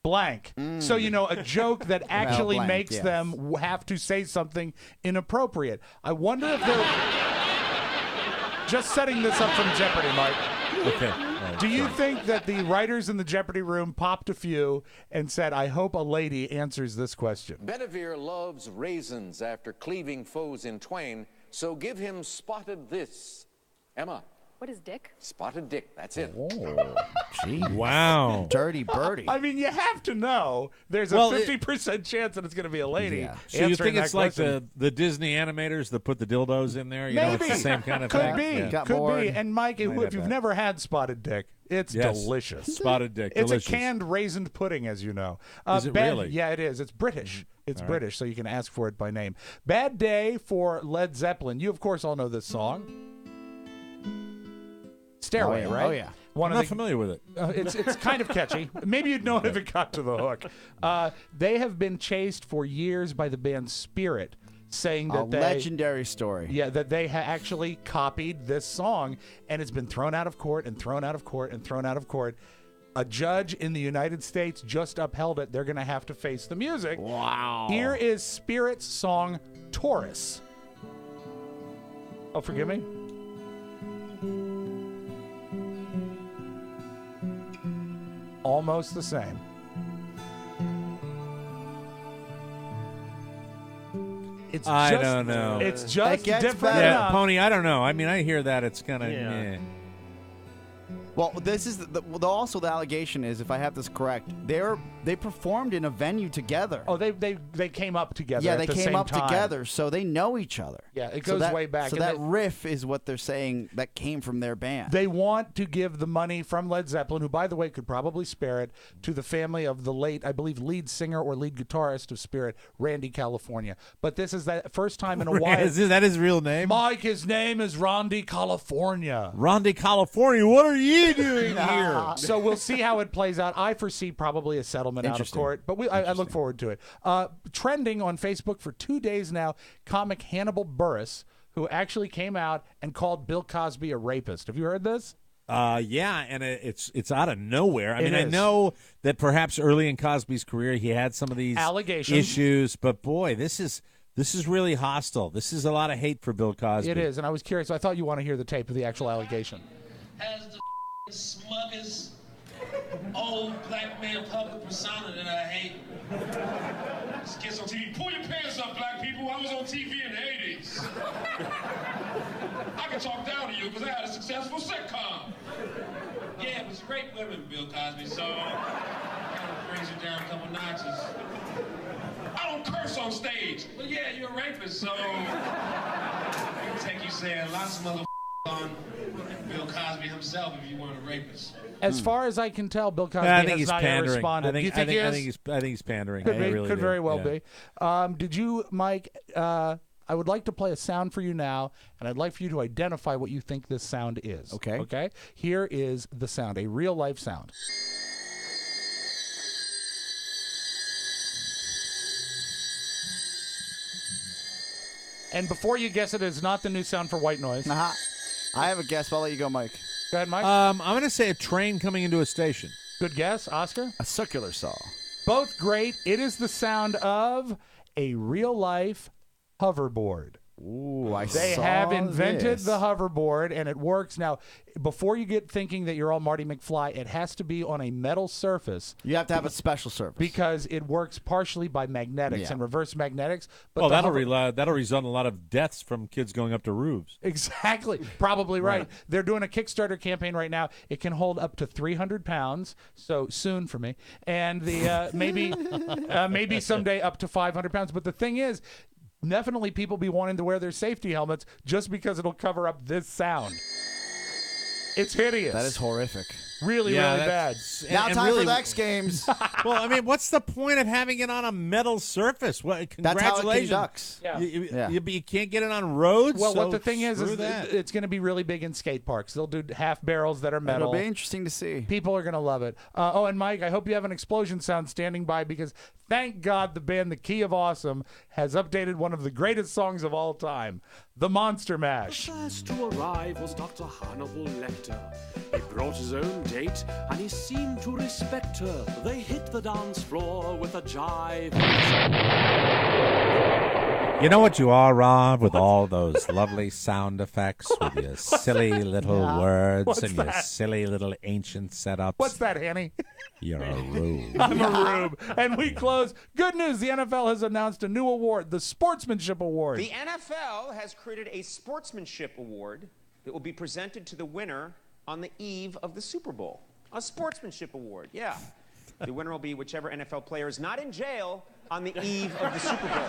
blank. So, a joke that actually makes them have to say something inappropriate. I wonder if they're just setting this up from Jeopardy, Mike. Okay. Do you think that the writers in the Jeopardy room popped a few and said, I hope a lady answers this question? Bedivere loves raisins after cleaving foes in twain, so give him spotted this. Emma. What is dick? Spotted dick. That's it. Oh, gee. Wow. Dirty birdie. I mean, you have to know. There's a 50% chance that it's going to be a lady. Yeah. So you think answering it's that like question. the Disney animators that put the dildos in there? You know, it's the same kind of Could thing. be. Yeah. Could be. And Mike, Might have if you've that. never had spotted dick, it's Yes. delicious. Spotted dick, It's delicious. a canned raisined pudding, as you know. Is it really? Yeah, it is. It's British. It's All right. British, so you can ask for it by name. Bad Day for Led Zeppelin. You, of course, all know this song. Stairway, Oh, yeah. right? Oh, yeah. One I'm of not familiar with it. It's kind of catchy. Maybe you'd know it if it got to the hook. They have been chased for years by the band Spirit, saying that legendary story. Yeah, that they actually copied this song, and it's been thrown out of court and thrown out of court and thrown out of court. A judge in the United States just upheld it. They're going to have to face the music. Wow. Here is Spirit's song, Taurus. Oh, forgive me? Almost the same. I don't know. It's just It gets different better. enough. Pony, I don't know. I mean, I hear that. It's kind of meh. Well, this is also the allegation is, if I have this correct, they performed in a venue together. Oh, they came up together. Yeah, at they the came same up time. together, so they know each other. Yeah, it So goes that- way back. So And that they- riff is what they're saying that came from their band. They want to give the money from Led Zeppelin, who, by the way, could probably spare it, to the family of the late, I believe, lead singer or lead guitarist of Spirit, Randy California. But this is the first time in a while. Is that his real name? Mike, his name is Randy California. Randy California, what are you doing here? So we'll see how it plays out. I foresee probably a settlement out of Interesting. court, but I look forward to it. Trending on Facebook for 2 days now, comic Hannibal Buress, who actually came out and called Bill Cosby a rapist. Have you heard this? Yeah, and it's out of nowhere. I It mean, I is. know that perhaps early in Cosby's career he had some of these Allegations. issues, but boy, this is really hostile. This is a lot of hate for Bill Cosby. It is, and I was curious. I thought you want to hear the tape of the actual allegation. Has the smuggest old black man public persona that I hate. This kid's on TV. Pull your pants up, black people. I was on TV in the 80s. I can talk down to you because I had a successful sitcom. Yeah, but you rape women, Bill Cosby, so that brings you down a couple notches. I don't curse on stage. But yeah, you're a rapist, so I can take you saying lots of mother on Bill Cosby himself if you weren't a rapist. As far as I can tell, Bill Cosby I think has he's not yet pandering. responded. I think, Do you think he I is? think he's pandering. Could I be. really Could do. very well Yeah. be. Did you, Mike? I would like to play a sound for you now, and I'd like for you to identify what you think this sound is. Okay. Okay. Here is the sound, a real life sound. And before you guess it, it's not the new sound for white noise. I have a guess, but I'll let you go, Mike. Go ahead, Mike. I'm going to say a train coming into a station. Good guess, Oscar. A circular saw. Both great. It is the sound of a real life hoverboard. Ooh, They have invented the hoverboard, and it works. Now, before you get thinking that you're all Marty McFly, it has to be on a metal surface. You have to have a special surface. Because it works partially by magnetics and reverse magnetics. But Well, the that'll result in a lot of deaths from kids going up to roofs. Exactly. Probably right. They're doing a Kickstarter campaign right now. It can hold up to 300 pounds, so soon for me. And the maybe someday up to 500 pounds. But the thing is, definitely people be wanting to wear their safety helmets just because it'll cover up this sound. It's hideous. That is horrific. Really, really bad. Now time for the X Games. Well, I mean, what's the point of having it on a metal surface? Well, That's how it congratulations. conducts. Yeah. You can't get it on roads. Well, so what the thing is screw that. it's going to be really big in skate parks. They'll do half barrels that are metal. It'll be interesting to see. People are going to love it. And Mike, I hope you have an explosion sound standing by because thank God the band The Key of Awesome has updated one of the greatest songs of all time, The Monster Mash. The first to arrive was Dr. Hannibal Lecter. He brought his own date, and he seemed to respect her. They hit the dance floor with a jive. You know what you are, Rob, with all those lovely sound effects, with your silly little words What's and your that? silly little ancient setups. What's that, Hanny? You're a rube. I'm a rube. And we close. Good news. The NFL has announced a new award, the Sportsmanship Award. The NFL has created a sportsmanship award that will be presented to the winner on the eve of the Super Bowl. A sportsmanship award, yeah. The winner will be whichever NFL player is not in jail on the eve of the Super Bowl.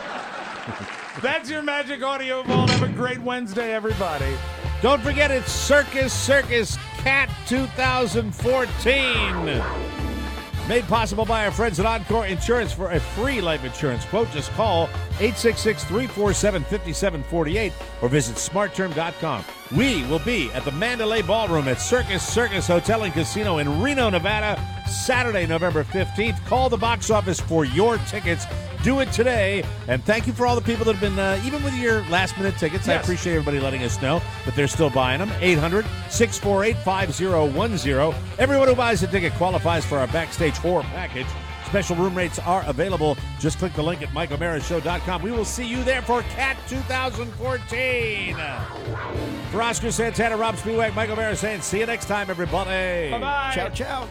That's your Magic Audio Vault. Have a great Wednesday, everybody. Don't forget, it's Circus Cat 2014. Made possible by our friends at Encore Insurance. For a free life insurance quote, just call 866-347-5748 or visit smartterm.com. We will be at the Mandalay Ballroom at Circus Hotel and Casino in Reno, Nevada, Saturday, November 15th. Call the box office for your tickets. Do it today. And thank you for all the people that have been, even with your last-minute tickets, Yes. I appreciate everybody letting us know that they're still buying them. 800-648-5010. Everyone who buys a ticket qualifies for our Backstage Horror Package. Special room rates are available. Just click the link at MikeO'MaraShow.com. We will see you there for Cat 2014. For Oscar Santana, Rob Spiewak, Mike O'Mara saying, see you next time, everybody. Bye-bye. Ciao, ciao.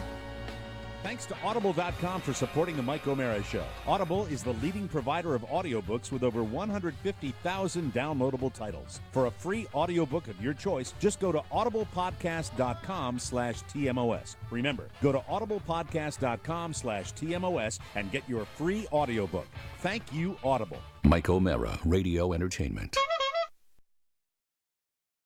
Thanks to Audible.com for supporting the Mike O'Mara Show. Audible is the leading provider of audiobooks with over 150,000 downloadable titles. For a free audiobook of your choice, just go to audiblepodcast.com/TMOS. Remember, go to audiblepodcast.com/TMOS and get your free audiobook. Thank you, Audible. Mike O'Mara, Radio Entertainment.